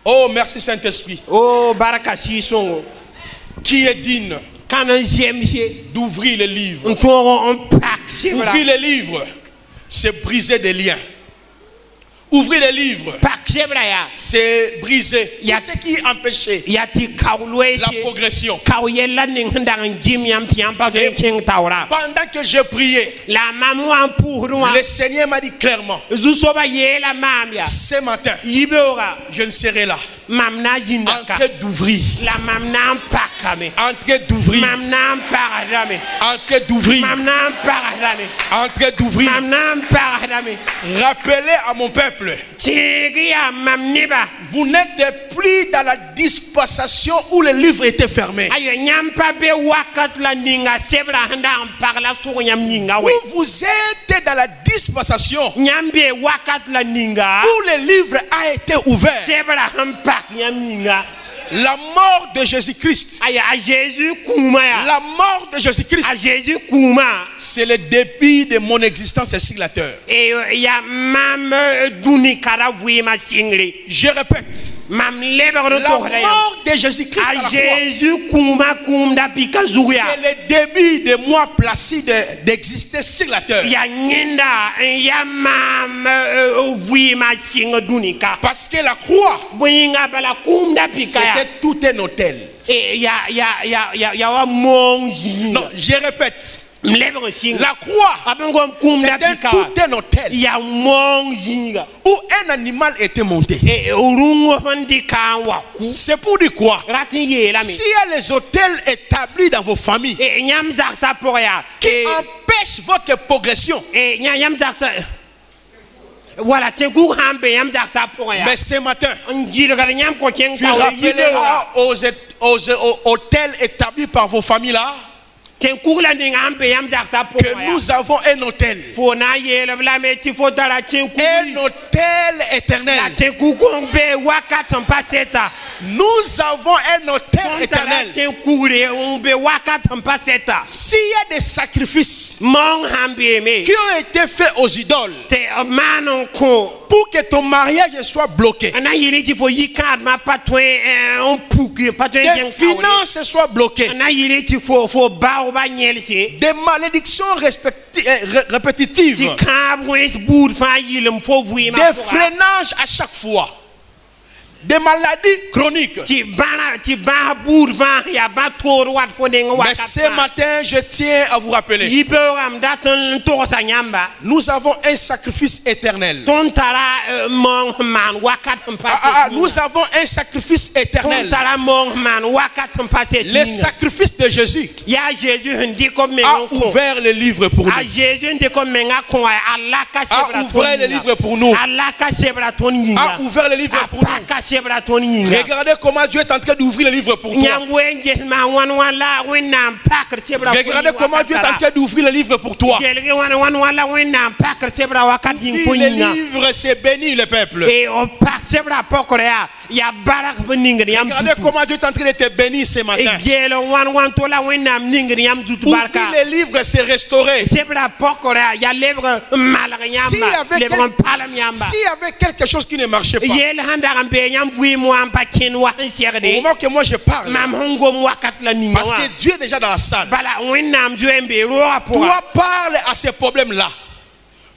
Oh, merci Saint-Esprit. Oh, barakashi songo. Qui est digne Kanan zemse. d'ouvrir les livres? Ntoro on pak sebra. Ouvrir les livres, c'est briser des liens. Ouvrir les livres, Pak sebra ya. c'est briser tout Ya- ce qui empêchait Yati kaulwe la se. progression. Kauyela ning ndang jim yam tiam pa de king taura. Pendant que je priais, La mamu en pour le Seigneur m'a dit clairement, Zusoba ye la mamia. ce matin, Yibora. je ne serai là. Mamna En zindaka. train d'ouvrir, La mamna pakame. en train d'ouvrir, Mamna paradame. en train d'ouvrir, Mamna paradame. en train d'ouvrir. Mamna paradame. Rappelez à mon peuple, Tigi ya mamniba. vous n'êtes plus dans la dispensation où les livres étaient fermés. Ayo nyampa be wakat la ninga sebra handa parla sur nyam ninga we. Où vous êtes dans la dispensation Nyambe wakat la ninga. où le livre a été ouvert. Sebra hampak nyam ninga. La mort de Jésus-Christ, Ayo a Jésus kuma ya. la mort de Jésus-Christ, A Jésus kuma. c'est le début de mon existence sur la terre. Et ya mam duni kara vui ma singli. Je répète, Mam leber la to ya. mort de Jésus-Christ à la A croix, Jésus kuma kumda pika zuya. c'est le début de moi placide d'exister sur la terre. Ya nyenda ya mam vui ma sing dunika. Parce que la croix, Boyinga bala kumda pika ya. c'était tout un hôtel. Et ya wa monzi. Non, je répète, Leber sing. la croix, Abengom kumda c'était pika. tout un hôtel Ya monzi. où un animal était monté. Et urungo fandi kan waku. C'est pour dire quoi? Ratin ye la mi. S'il y a les hôtels établis dans vos familles Et nyam zaksa pour ya. qui empêchent votre progression, Et nyam zaksa. Voilà, tiens, kou hambe nyam zaksa pour ya. mais ce matin, Ngir gar nyam ko ken tu ka rappelleras aux hôtels établis par vos familles là Tiens, kou la ning hambe nyam zaksa pour que ya. nous avons un hôtel, Fo na ye la me ti fo dara tiens kou. un hôtel La éternel. tiens kou be wakat en paseta. Nous avons un hôtel Tara éternel. tiens kou le on be wakat en paseta. S'il y a des sacrifices Mon hambe me. qui ont été faits aux idoles Te manon ko. pour que ton mariage soit bloqué, Ana yiri ti fo yikad ma patwe on pouki patwe tes jen finances soient bloquées, Ana yiri ti fo ba o ba nyelse. des malédictions répétitives, Ti kab wes boud fa yilum fo vui ma. des freinages à chaque fois, des maladies chroniques. Ti ba boud fa ya ba tor wat fo deng Mais wakat. ce matin, je tiens à vous rappeler, Yiberam datan to sa nyamba. nous avons un sacrifice éternel. Ton tara mon man wakat passe. Nous avons un sacrifice Ton éternel. tara mon man wakat passe. Le sacrifice de Jésus Ya Jésus ndi ko men a ko. ouvert les livres pour nous. A Jésus ndi ko menga ko Allah ka A sebra ouvert les livres pour nous. Allah ka sebra ton yinga. A ouvert les livres pour nous. Ka sebra ton yinga Regardez comment Dieu est en train d'ouvrir le livre pour toi. nyangwe ngesma wan wenam pakr sebra Regardez comment Dieu est en train d'ouvrir le livre pour toi. gelge wan wenam pakr sebra wakat yin Ouvrir le livre, c'est bénir le peuple. e o pak sebra pokrea ya barak beningri yam Regardez comment Dieu est en train de te bénir ce matin. e gelo wan tola wenam ningri yam zutu barka Ouvrir le livre, c'est restaurer. sebra pokrea ya lebre malak yamba lebre palam yamba S'il y avait quelque chose qui ne marchait pas, yel handa gambe yam vui mo am pakin wa au sierde moment que moi je parle, mam hongom wakat la ninga parce que Dieu est déjà dans la salle, bala wenam zuembe roa pour toi parle à ces problèmes-là.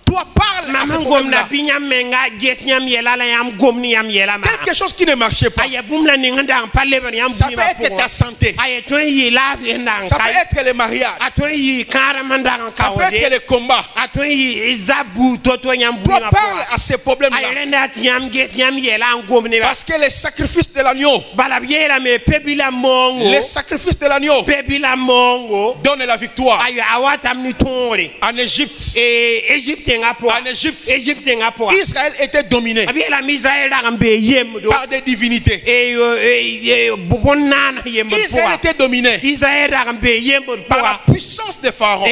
Toi parle à ces mam gom na problèmes-là. binyam menga ges nyam yela la yam gom ni yam yela ma Quelque chose qui ne marchait pas. aya bum la ninga ndang palle ben yam Ça bui peut ma être pour ta santé. aya to yi la ndang Ça peut kai être le mariage. ato yi kara mandang Ça peut kawde être le combat. ato yi zabu to yam bui Toi ma parle pour à ces problèmes-là. aya lenda yam ges nyam yela ngom ni ba Parce que les sacrifices de l'agneau, bala yela me pebila mongo les sacrifices de l'agneau pebila mongo donnent la victoire. aya awatam ni tonre En Égypte, e Egypte ngapo en Égypte, Egypte ngapo Israël était dominé abiela misael da gambe yem do par des divinités. bubonana yem Israël était dominé Israël da gambe yem par la puissance de Pharaon.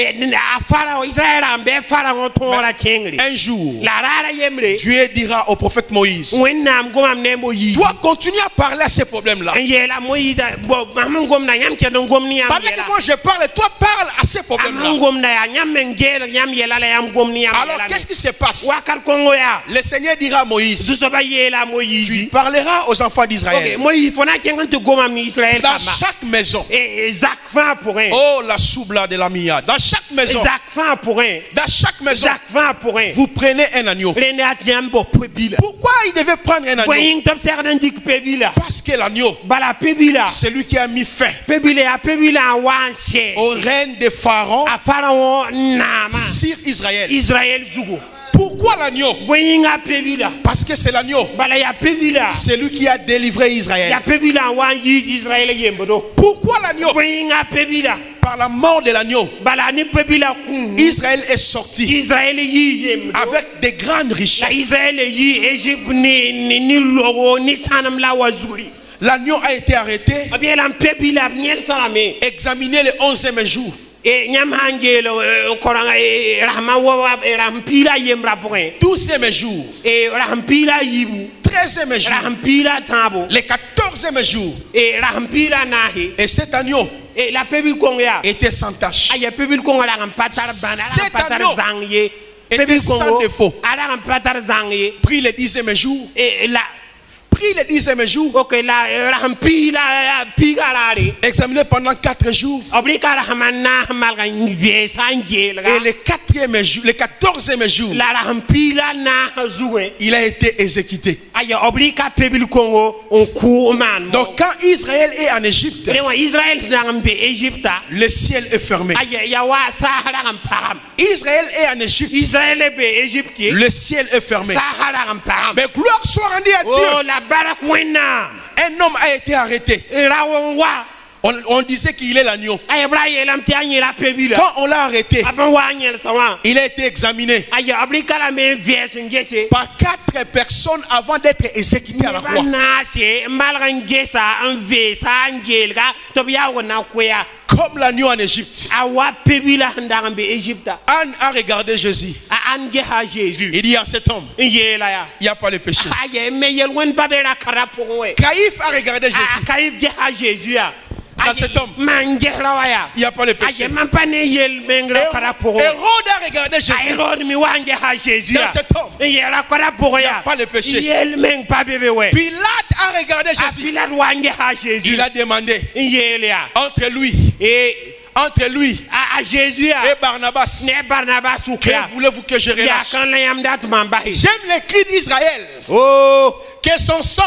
Pharaon Israël da gambe Pharaon tora chengri Un jour, la rara yemre Dieu dira au prophète Moïse, wennam gomam ne Moïse toi continue à parler à ces problèmes-là. yela Moïse bo mamam gomna yam ke don gomni yam Pendant que moi je parle, toi parle à ces problèmes-là. amam gomna ya yam ngel yam yela la yam gomni yam Alors qu'est-ce qui se passe? wakar kongo ya Le Seigneur dira à Moïse, zusoba yela tu Moïse parleras aux enfants ok d'Israël. Moïse fona kengan to gomam ni Israël Dans kama chaque maison. et Zach fin pour un Oh, la soubla de la Mia. Dans chaque maison. Zach fin pour un Dans chaque maison. Zach fin pour un Vous prenez un agneau. Lene atiambo pebila Pourquoi il devait prendre un agneau? Boying top serdan dik pebila Parce que l'agneau, bala pebila c'est lui qui a mis fin pebila pebila wanse au règne de Pharaon a Pharaon nama sur Israël. Israël zugo Pourquoi l'agneau? boying a pebila Parce que c'est l'agneau. bala ya pebila C'est lui qui a délivré ya Israël. pebila wan yiz Israël yembodo Pourquoi l'agneau? boying a pebila Par la mort de l'agneau, bala ni pebila kun Israël est sorti Israël yi yembodo avec des grandes la richesses. Israël yi Egypte ni logo ni sanam la wazuri L'agneau a été arrêté, abiela pebila nyel salame examiné le 11e jour. e nyam hangelo koranga rahma wa rampila yemra point 12e jour. e rampila yibu 13e jour. rampila tabo Le 14e jour. e rampila nahi Et cet agneau e la pebil konga était sans tache. aya pebil konga la patar bana la Cet patar agneau zangye était pebil sans kongo défaut. ala patar zangye Pris le 10e jour. e la Pris le 10e jour. ok la rampila pigarare Examiné pendant 4 jours. oblika rahmana malga vie sangel Et le 4e jour, le 14e jour, la rampila na zuwe il a été exécuté. aya oblika pebil kongo on ku man Donc quand Israël est en Égypte, lewa Israël nangam be Egypte le ciel est fermé. aya ya wa sahara ngam pam Israël est en Égypte, Israël be Egypte le ciel est fermé. sahara ngam pam Mais gloire soit rendue à oh Dieu. la barak wena Un homme a été arrêté. rawon wa On disait qu'il est l'agneau. aya braye lam tianye la pebila Quand on l'a arrêté, aban wanyel sawa il a été examiné aya oblika la me vies ngese par 4 personnes avant d'être exécuté à la croix. nase malga ngesa en vie sa ngelga to biya wona koya Comme l'agneau en Égypte. awa pebila ndangam be Egypte Anne a regardé Jésus. an geha Jésus Il dit à cet homme, yela ya il n'y a pas de péché. aya meyel won babera karapowe Caïphe a regardé Jésus. kaif geha Jésus ya Dans cet homme, man gehlawaya il n'y a pas de péché. aya man pane yel mengra karapowe Hérode a regardé Jésus. Hérode mi wange ha Jésus Dans ya cet homme, yela karapowe il n'y a ya pas de péché. yel meng pa bebe we Pilate a regardé Jésus. apilat wange ha Jésus Il a demandé yel ya entre lui a Jésus ya et Barnabas, ne Barnabas que ukya voulez-vous que je ya relâche? kan la yam dat mambahi J'aime les cris d'Israël. oh Que son sang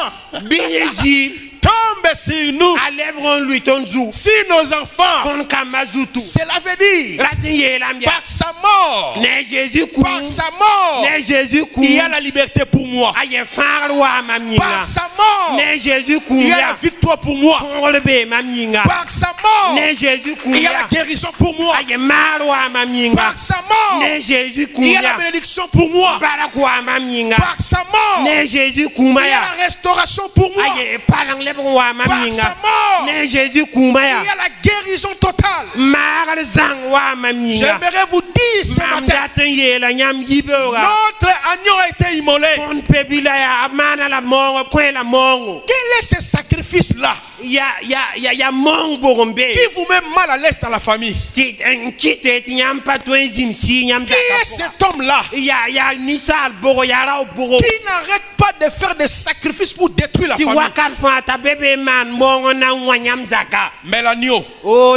binyezi tombe sur nous, alebron lui ton zou sur nos enfants. kon kamazutu Cela veut dire, ratin yelam ya par sa mort, ne Jésus ku par sa mort, ne Jésus ku il y a la liberté pour moi. aye farwa mamyinga Par sa mort, ne Jésus ku il y a la ya victoire pour moi. ngolbe mamyinga Par sa mort, ne Jésus il y a la kunya guérison pour moi. aye marwa mamyinga Par sa mort, ne Jésus il y a la kunya bénédiction pour moi. barakwa mamyinga Par sa mort, ne Jésus il y a kumaya la restauration pour moi. aye palang lebwa Par sa mamyinga mort, ne Jésus il kumaya y a la guérison totale. magal zangwa mamyinga J'aimerais vous dire ce matin, mamdaten yela nyam yibora notre agneau a été immolé. kon pebila ya amana la mongo kwela mongo Quel est ce sacrifice-là ya mongo borombe qui vous met mal à l'aise dans la famille? ti kite ti nyam patwen zin si nyam Qui est cet homme-là ya nisal boro ya raw boro qui n'arrête pas de faire des sacrifices pour détruire la ti famille? wakat fa ta bebe man mongo na wanyam zaka Mais l'agneau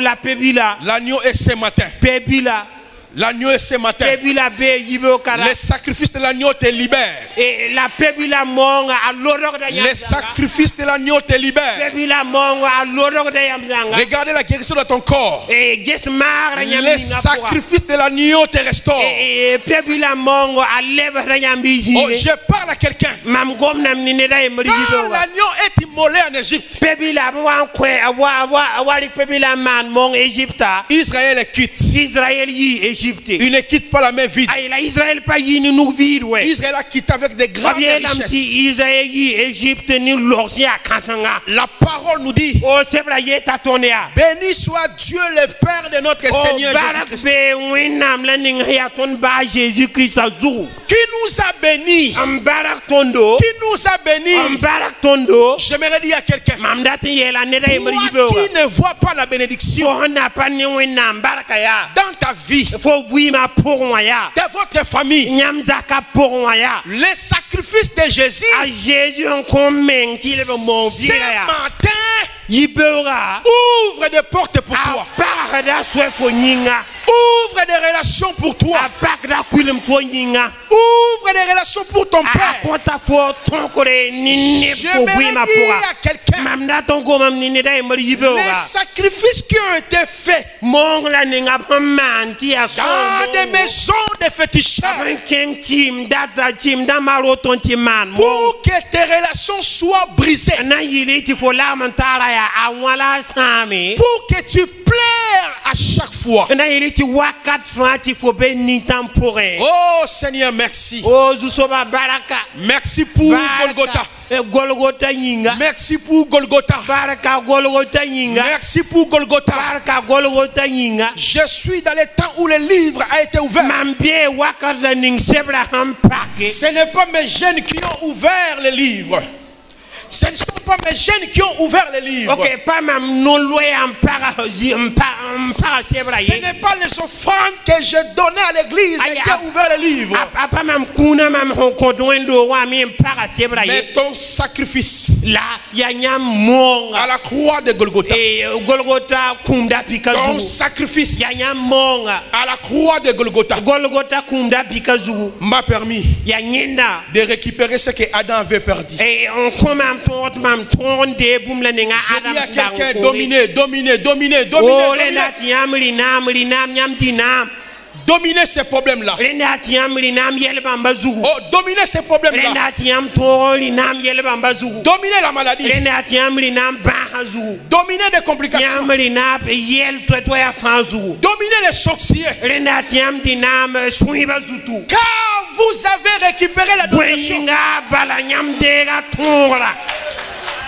la pebila est ce matin. pebila L'agneau est ce matin. pebila be yibo kara Les sacrifices de l'agneau te libèrent. et la pebila mongo a lorok da nyam Les sacrifices de l'agneau te libèrent. pebila mongo a lorok da yam zanga Regardez la guérison de ton corps. et ges mar da nyam Les sacrifices de l'agneau te restaurent. et pebila mongo a lebe da nyam bi Oh, jine je parle à quelqu'un. mam gom nam ni ne da yam Quand l'agneau est immolé en Égypte, pebila wa kwe wa pebila man mongo Egypta Israël est quitte. Israël yi Égypte Il ne quitte pas la main vide. ay la Israël pa yi ni nu vide we Israël a quitté avec des grandes Fabien lam richesses. ti Israël yi Égypte ni lorsi akasanga La parole nous dit: o sebra ye tatonea béni soit Dieu le Père de notre o Seigneur barak Jésus-Christ, be winam la ning ya ton ba Jésus Christ azou qui nous a bénis. am barak tondo Qui nous a am bénis. barak tondo J'aimerais dire à quelqu'un: mam datin ye la ne da yam toi libe qui ne vois pas la bénédiction fo na pa ni winam baraka ya dans ta vie, fo ma pour ya de votre famille, nyam zaka pour ya les sacrifices de Jésus, a Jésus en commun qui le mon ce vie ya matin, yibera ouvre des portes pour a toi. par da swe fo nyinga Ouvre des relations pour toi. a pak da kulim fo nyinga Ouvre des relations pour ton a père. kota fo ton kore ni ne fo J'aimerais ma dire pour à quelqu'un: mam da ton go mam ni ne da yimar les yibera sacrifices qui ont été faits mon la ninga pamanti a so dans des maisons de féticheurs un king team da maro ton timan pour que tes relations soient brisées, na yili ti fo la man tara ya a wala sami pour que tu plaires à chaque fois. na yili ti wakat fati fo be ni temporaire Oh Seigneur, merci. o zusoba baraka Merci pour Golgotha. Golgotha yinga Merci pour Golgotha. baraka Golgotha yinga Merci pour Golgotha. baraka Golgotha yinga Je suis dans les temps où le livre a été ouvert. mambie wakat la ning sebra hampake Ce n'est pas mes jeunes qui ont ouvert le livre. Ce ne sont pas mes jeunes qui ont ouvert le livre. ok pas mam non loye ampara sebra Ce ye n'est pas les offrandes que je donnais à l'église qui ont ouvert le livre. apa mam kuna mam kodwendo wa mi ampara sebra ye Mais ton sacrifice la ya nyam monga à la croix de Golgotha. e Golgotha kunda Ton pikazu sacrifice ya nyam monga à la croix de Golgotha Golgotha kunda pikazu m'a permis ya nyenda de récupérer ce que Adam avait perdu. et on commence mam ton de bum la ninga Je dis à adam quelqu'un: dominer, dominer, dominer, dominer, oh le dominer. nati amri nam nyam dinam Dominer ces problèmes-là. le nati amri nam yel bamba zugu Oh, dominer ces le problèmes-là. nati am to nam yel bamba zugu Dominer la maladie. le nati amri nam ba zugu Dominer des complications. nyamri na yel to ya fan zugu Dominer les sorciers. le nati am dinam suiba zutu Car vous avez récupéré la domination. bwenga bala nyam de ga tongra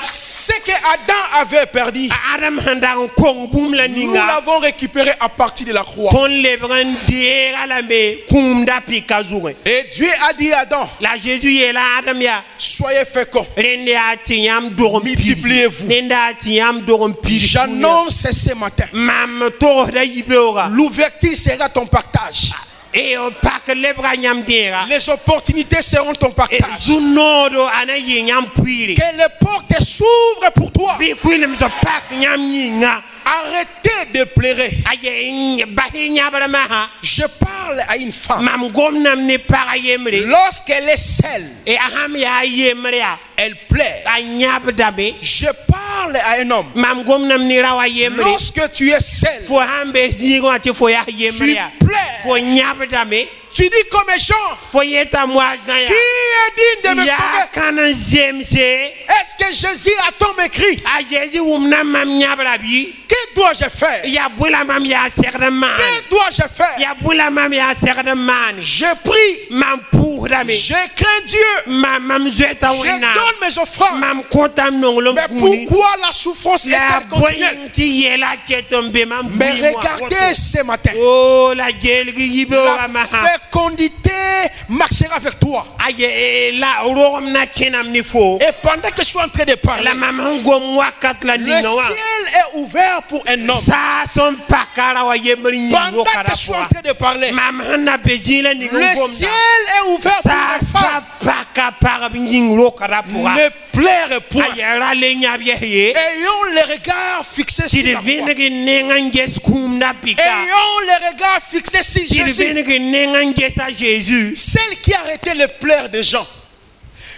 Ce que Adam avait perdu, adam handang kong bum la nous ninga l'avons récupéré à partir de la croix. ton lebran de ga me kumda pikazu Et Dieu a dit à Adam: la Jésus est là adam ya soyez féconds, rende atiam dorom multipliez-vous. rende atiam dorom pili J'annonce ce matin, mam to da yibeora l'ouverture sera ton partage. e o pak lebra nyam dera Les opportunités seront ton e partage. zunodo ana yi nyam puiri Que les portes s'ouvrent pour toi. bi kuilim zo pak nyam nyinga Arrêtez de pleurer. aye bahi nyabara maha Je parle à une femme. mam gomnam ni para yemre Lorsqu'elle est seule, e aham ya yemre ya elle pleure. a nyab dabe Je parle à un homme. mam gomnam ni rawa yemre Lorsque tu es seul, fo hambe zigo ati fo ya yemre tu ya pleures. fo nyab dabe Tu dis comme Jean, fo yeta moi qui est digne de me ya sauver? kana zemse Est-ce que Jésus a tant m'écrit? a Jésus wumna mam nyabra bi Qui dois-je faire? Ya bula mam ya serre man. Que dois-je faire? Ya bula mam ya serre man. Je prie. Mam pour dame. Je crains Dieu. Mam zueta Je wena. donne mes offrandes. Mam kontam nongolom Mais pourquoi la souffrance la est-elle continuelle? boyang ti yela ketombe mam. Mais regardez ce matin. Oh la gueule yibo La fécondité marchera avec toi. Aye la rom na kenam ni fo. Et pendant que je suis en train de parler, La maman go moi kat la le ninoa. ciel est ouvert pour un homme. Sa son pakara wa yemri Pendant ngo que kara je suis en kwa. train de parler, Maman na bezila ni le ciel est ouvert pour sa une femme. paka para binglo kara kwa. Ne pleure point. Aye la le nyabye ye. Ayons les regards fixés Si sur de la croix. vene ke nenga skum na pika. Ayons les regards fixés sur Si de Jésus. vene ke nenga sa Jésus. Celle qui a arrêté les pleurs des gens.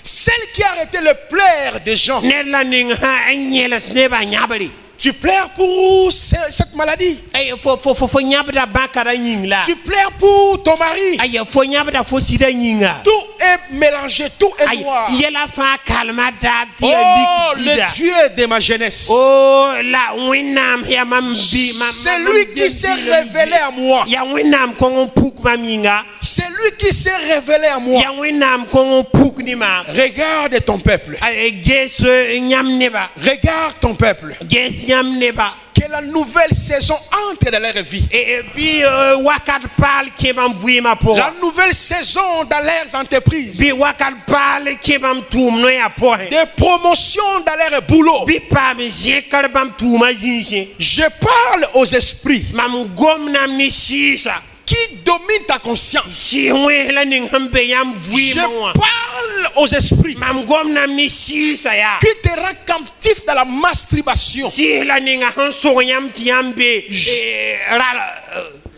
Celle qui a arrêté les pleurs des gens. Nella ning ha enyelas ne ba nyabali. Tu pleures pour cette maladie. Ay fo nyabda bakara nyingla. Tu pleures pour ton mari. Ay fo nyabda fo sida nyinga. Tout est mélangé, tout est Ay noir. yela fa kalma dab ti Oh, likida. le Dieu de ma jeunesse. Oh la winam ya mam bi mam. C'est lui qui s'est révélé à moi. Ya winam kongo puk maminga. C'est lui qui s'est révélé à moi. Ya winam kongo puk ni ma. Regarde ton peuple. Ay ges nyam neba. Regarde ton peuple. Ges nyam neba. Que la nouvelle saison entre dans leur vie. Et puis wakat parle qui m'a envoyé ma pour. La nouvelle saison dans leurs entreprises. Bi wakat parle qui m'a tourné no ya pour. Des promotions dans leur boulot. Bi pa me jekal bam tourma jinje. Je parle aux esprits Mam gom na mi sisa. qui dominent ta conscience. Si we la ning hambe yam vui Je mo. parle aux esprits Mam gom na mi sisa ya. qui te rend captif dans la masturbation. Si la ning han so yam tiambe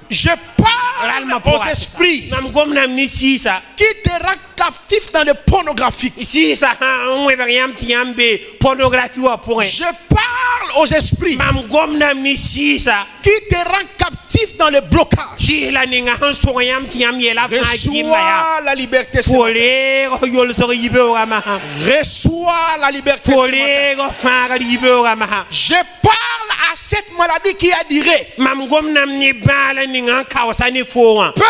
Je parle aux esprits Mam gom na mi sisa. qui te rend captif dans le pornographique. Sisa han we yam tiambe pornographie wa point. Je parle aux esprits Mam gom na mi sisa. qui te rend captif dans le blocage. Si la ninga han so yam tiam yela fa jimba ya. Reçois la liberté. ce matin. Pole yol so yibe wa ma. Reçois la liberté. ce matin. Pole fa yibe wa ma. Je parle à cette maladie qui a duré. Mam gom nam ni bala ninga kawsani fo. Père,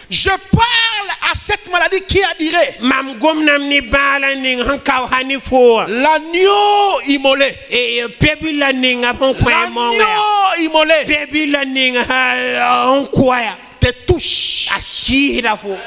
je parle à cette maladie qui a duré. Mam gom nam ni bala ninga kawhani fo. L'agneau immolé. E pebi la ninga pon kwa monga. L'agneau immolé Pebi la ninga on kwaya. te touche. Ashira fo.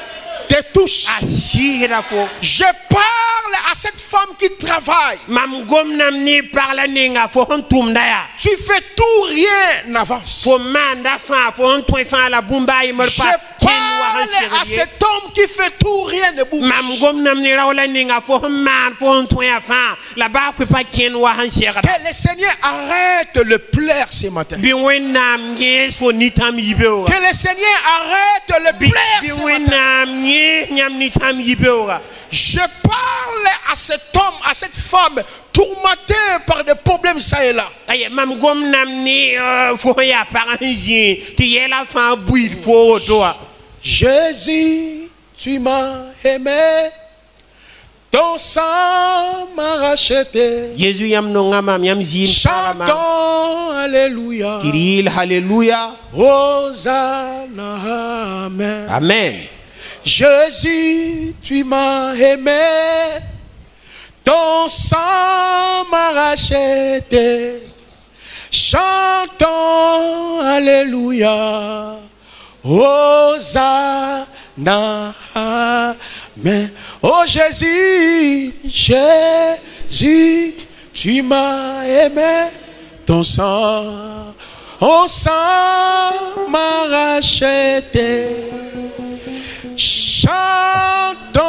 Te touche. Ashira fo. Je parle à cette femme qui travaille. Mam gom nam ni parla ninga fo on tumdaya. Tu fais tout, rien n'avance. Fo manda fa fo on toy fa la bumba y mer Je pa ken wa han parle à serrier. cet homme qui fait tout, rien ne bouge. Mam gom nam ni rawla ninga fo man fo on toy fa la ba fo pa ken wa han serrier. Que le Seigneur arrête le pleurs ce matin. Bi wenam nges fo nitam yibewa. Que le Seigneur arrête le Bi pleurs ce matin. wenam nye nyam nitam yibewa. Je parle à cet homme, à cette femme tourmentée par des problèmes ça et là. Aye mam gom nam ni fo ya paranji ti yela fa buid fo doa. Jésus, tu m'as aimé, ton sang m'a racheté. Jésus yam no ngama yam zim parama. Chantons Alléluia. Tiril hallelujah. Hosanna, amen. Amen. Jésus, tu m'as aimé, ton sang m'a racheté. Chantons Alléluia. Hosanna, amen. Oh Jésus, Jésus, tu m'as aimé, ton sang m'a racheté. Chantons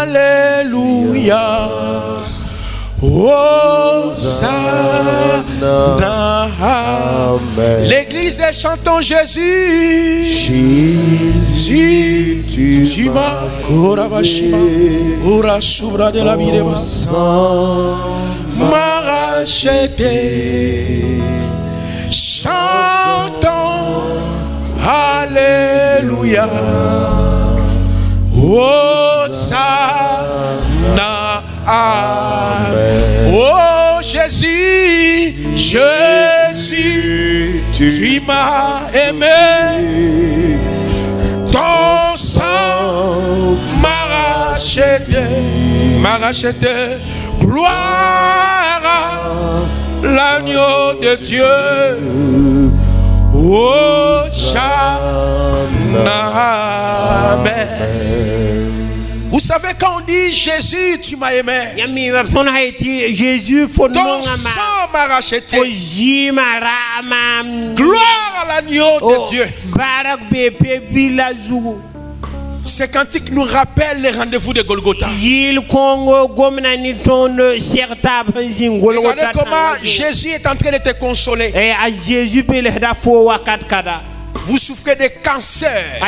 Alléluia. Hosanna, amen. L'église est chantons Jésus. Jésus, tu m'as de la vie m'a racheté. Chantons Alléluia. Hosanna, amen. Oh Jésus, Jésus, tu m'as aimé, ton sang m'a racheté, gloire à l'agneau de Dieu, Amen. Vous savez quand on dit Jésus, tu m'as aimé, Jésus, ton sang m'a racheté, gloire à l'agneau de Dieu. Ces cantiques nous rappellent les rendez-vous de Golgotha. Regardez comment Jésus est en train de te consoler. Vous souffrez de cancer,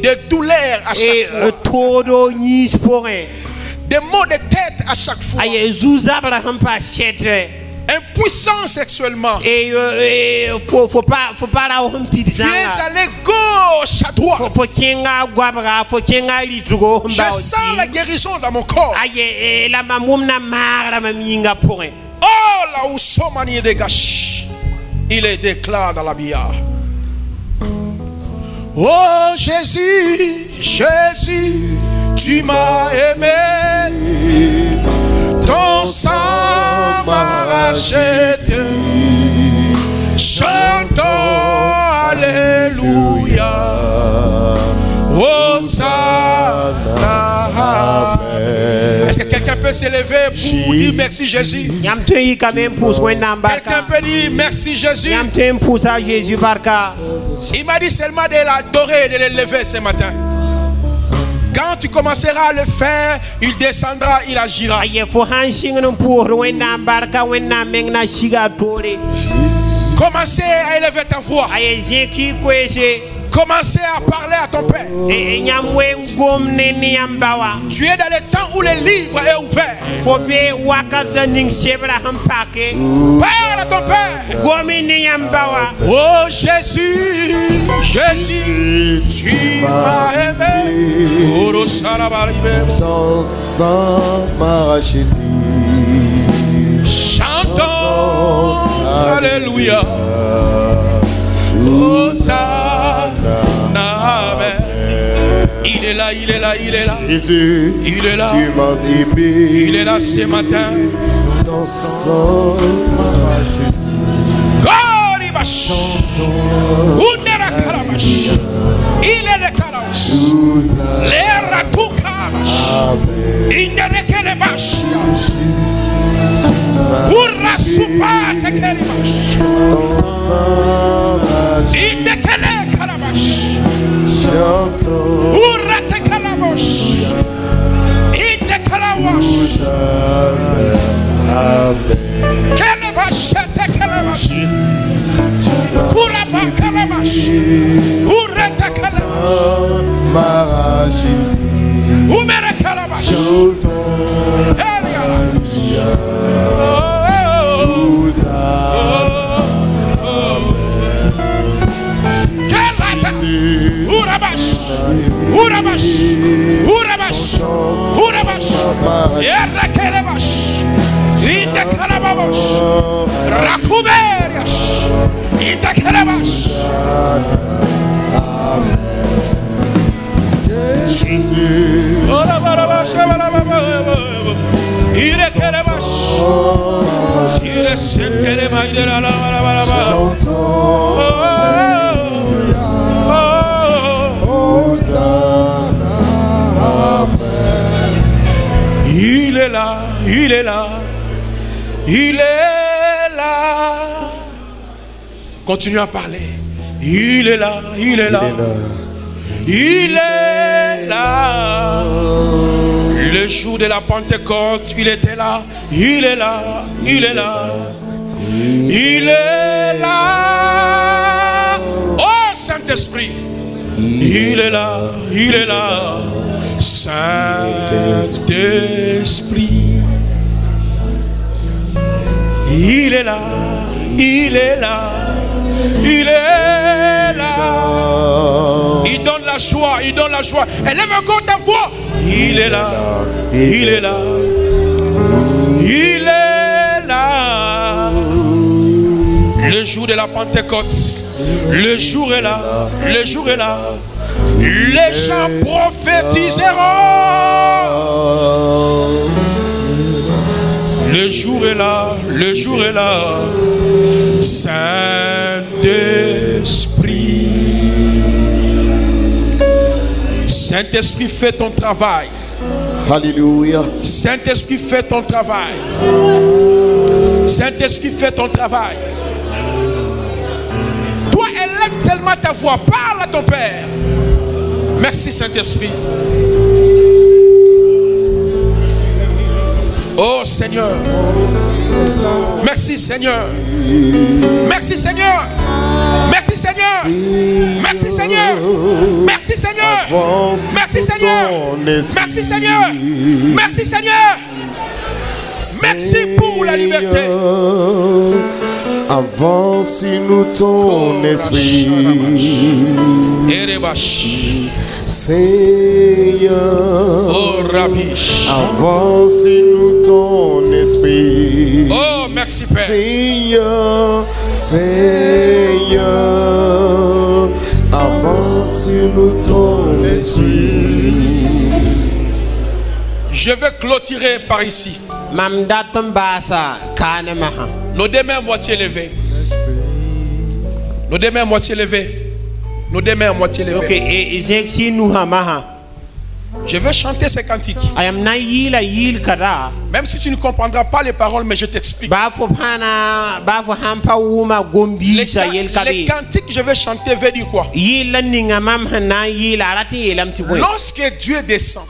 de douleurs à chaque fois, des maux de tête à chaque fois, impuissant sexuellement. Tu es allé gauche à droite. Je sens la guérison dans mon corps. Oh, là où sont maniés des gâches, il est déclaré dans la bia. Oh Jésus, Jésus, tu m'as aimé, ton sang m'a racheté. Chantons Alléluia, Hosanna. Est-ce que quelqu'un peut s'élever pour dire merci Jésus? Quelqu'un peut dire merci Jésus? Il m'a dit seulement de l'adorer et de l'élever ce matin. Quand tu commenceras à le faire, il descendra, il agira. Commencez à élever ta voix. Commencez à parler à ton Père. Tu es dans le temps où le livre est ouvert. Parle à ton Père. Oh Jésus, Jésus, tu m'as aimé. Ton sang m'a racheté. Chantons Alléluia. Hosanna. Amen. Il est là, il est là, il est là. Jésus, il est là. Tu m'as aimé. Il est là ce matin. Ton sang m'a racheté. Il est le Karabash. Les Ratoukabash. Il ne requête les bâches. Pour la soupa te Kalibash. Il ne requête les Karabash. Pour la te Kalabash. Il ne Kalabash. Kalabash te Kalabash. Kuraba Kalabash. Ureta Kalabash. Marachiti. Umere Kalabash. Urabash. Urabash. Urabash. Urabash. Yerra Kalabash. Inde Kalabash. Rakuberiash. Inde Kalabash. Jésus, il est Kalabash. Il est Saint-Téléma. Il est là. Il est là, il est là, il est là. Continue à parler. Il est là, il est là, il est là. Le jour de la Pentecôte, il était là, il est là, il est là, il est là. Oh Saint-Esprit, il est là, il est là. Saint-Esprit, il est là, il est là, il est là. Il donne la joie, il donne la joie. Élève encore ta voix. Il est là, il est là, il est là. jour de la Pentecôte. Le jour est là. Le jour est là. Les gens prophétiseront. Le jour est là. Le jour est là. Saint-Esprit. Saint-Esprit, fais ton travail. Alléluia. Saint-Esprit, fais ton travail. Saint-Esprit, fais ton travail. Toi, élève tellement ta voix. Parle à ton Père. Merci, Saint-Esprit. Oh Seigneur. Merci, Seigneur. Merci, Seigneur. Merci, Seigneur. Merci, Seigneur. Merci, Seigneur. Merci, Seigneur. Merci, Seigneur. Merci, Seigneur. Merci pour la liberté. Avance-nous ton esprit. Seigneur. Oh Rabbi. Avance-nous ton esprit. Oh merci Père. Seigneur, Seigneur, avance-nous ton esprit. Je vais clôturer par ici. Nos deux mains moitié levées. Nos deux mains moitié levées. Nos deux mains moitié levées. Okay, Je vais chanter ces cantiques. Même si tu ne comprendras pas les paroles, mais je t'explique. Les cantiques que je vais chanter veulent dire quoi? Lorsque Dieu descend,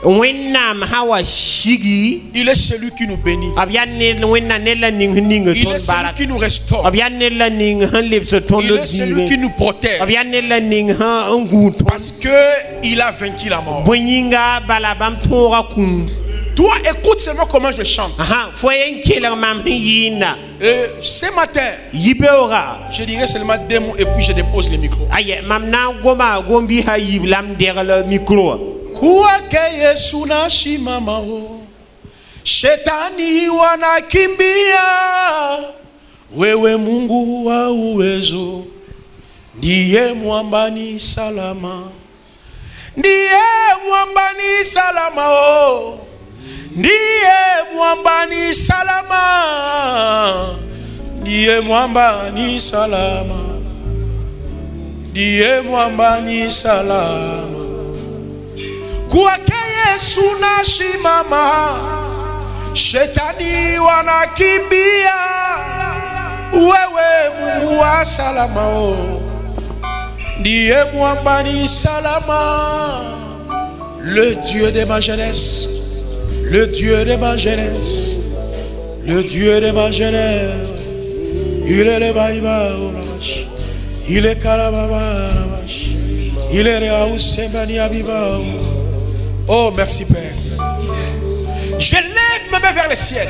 il est celui qui nous bénit. Il est celui qui nous restaure. Il est celui qui nous protège. Parce qu'il a vaincu la mort. Toi, écoute seulement comment je chante. Ce matin, je dirai seulement deux mots et puis je dépose le micro. Kwake Yesu nashimama ho, shetani wanakimbia. Wewe Mungu wa uwezo, ndiye mwambani salama. Ndiye mwambani salama oh. Ndiye mwambani salama. Ndiye mwambani salama. Ndiye mwambani salama. Kwake Yesu nashimama, shetani wanakimbia. Wewe Mungu wa salama oh. Ndiye mwambani salama. Le Dieu de ma jeunesse, le Dieu de ma jeunesse, le Dieu de ma jeunesse. Il est le baïba, il est Karababa, il est Raoussembani Abiba. Oh merci Père. Je lève mes mains vers le ciel.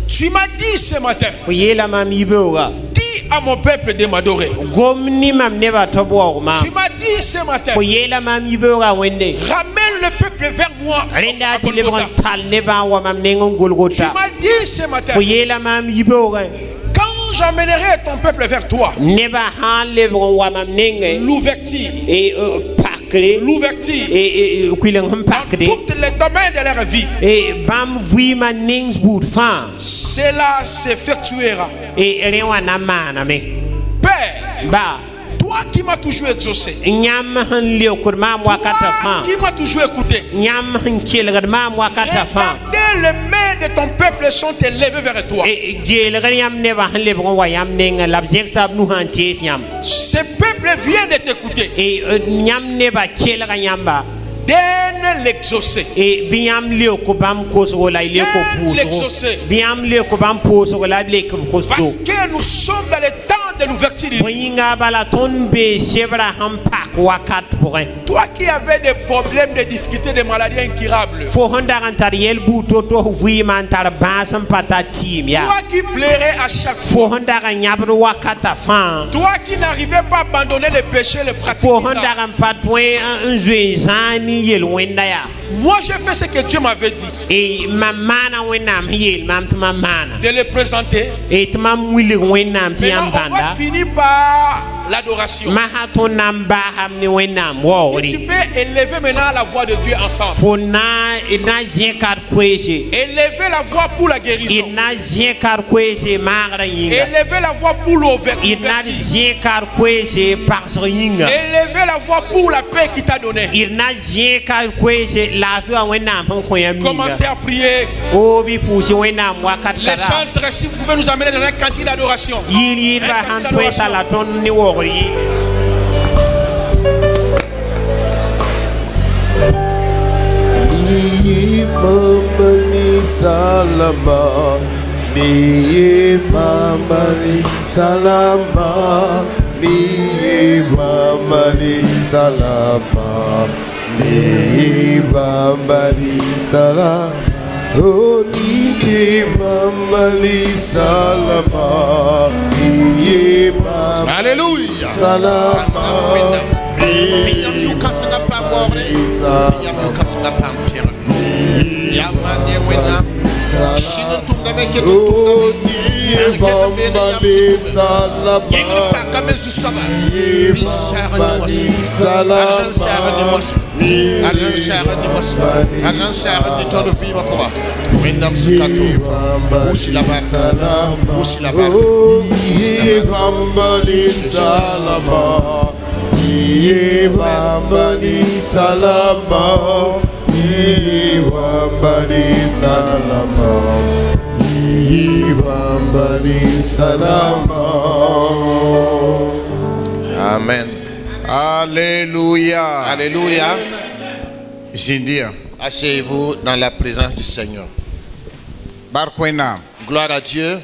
Tu m'as dit ce matin, dis à mon peuple de m'adorer. Tu m'as dit ce matin, ramène le peuple vers moi. Tu m'as dit ce matin, quand j'emmènerai ton peuple vers toi, l'ouverture, l'ouverture dans tous les domaines de leur vie, cela s'effectuera. Père, toi qui m'as toujours exaucé, toi qui m'as toujours écouté, regardez les mains de ton peuple sont élevées vers toi. Ce peuple vient de t'écouter. Donne l'exaucer. Parce que nous sommes dans le temps de l'ouverture. Toi qui avais des problèmes, des difficultés, des maladies incurables. Toi qui plairais à chaque fois. Toi qui n'arrivais pas à abandonner les péchés, les pratiques. moi j'ai fait ce que Dieu m'avait dit. Et ma mana wenam hiel mam tma mana. De le présenter. Et tma mwili wenam ti Maintenant, on va ambanda. finir par l'adoration. Ma haton namba hamni wenam Si tu wori. peux élever maintenant la voix de Dieu ensemble. Fona ina ziekar kwese. Élever la voix pour la guérison. Ina ziekar kwese magra yinga. Élever la voix pour l'ouverture. Ina ziekar kwese parso yinga. Élever la voix pour la paix qu'il t'a donnée. Ina ziekar kwese la fi wenam pon koyam Commencez à prier. Obi pusi wenam wakat Les kara. chantres, si vous pouvez nous amener dans un cantique d'adoration. Yiri ba han kwesa la ton ni wori. Ni mama ni salama, ni mama ni salama, ni mama ni salama, ni mama ni salama. Oh, ni mama ni salama, ni mama Alléluia. salama. Bambani salama, bambani salama, bambani salama. Amen. Alléluia. Alléluia. Zindia. Asseyez-vous dans la présence du Seigneur. Barkwena. Gloire à Dieu.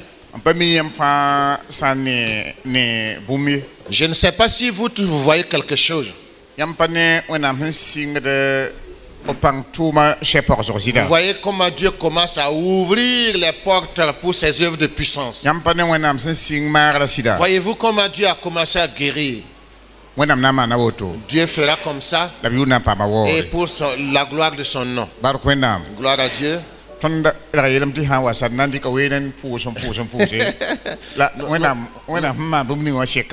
Je ne sais pas si vous tous vous voyez quelque chose. Vous voyez comment Dieu commence à ouvrir les portes pour ses œuvres de puissance. Voyez-vous comment Dieu a commencé à guérir. Dieu fera comme ça et pour la gloire de son nom. Gloire à Dieu.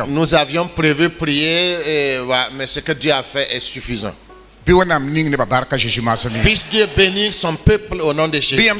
Nous avions prévu prier, mais ce que Dieu a fait est suffisant. Puisse Dieu bénir son peuple au nom de Jésus.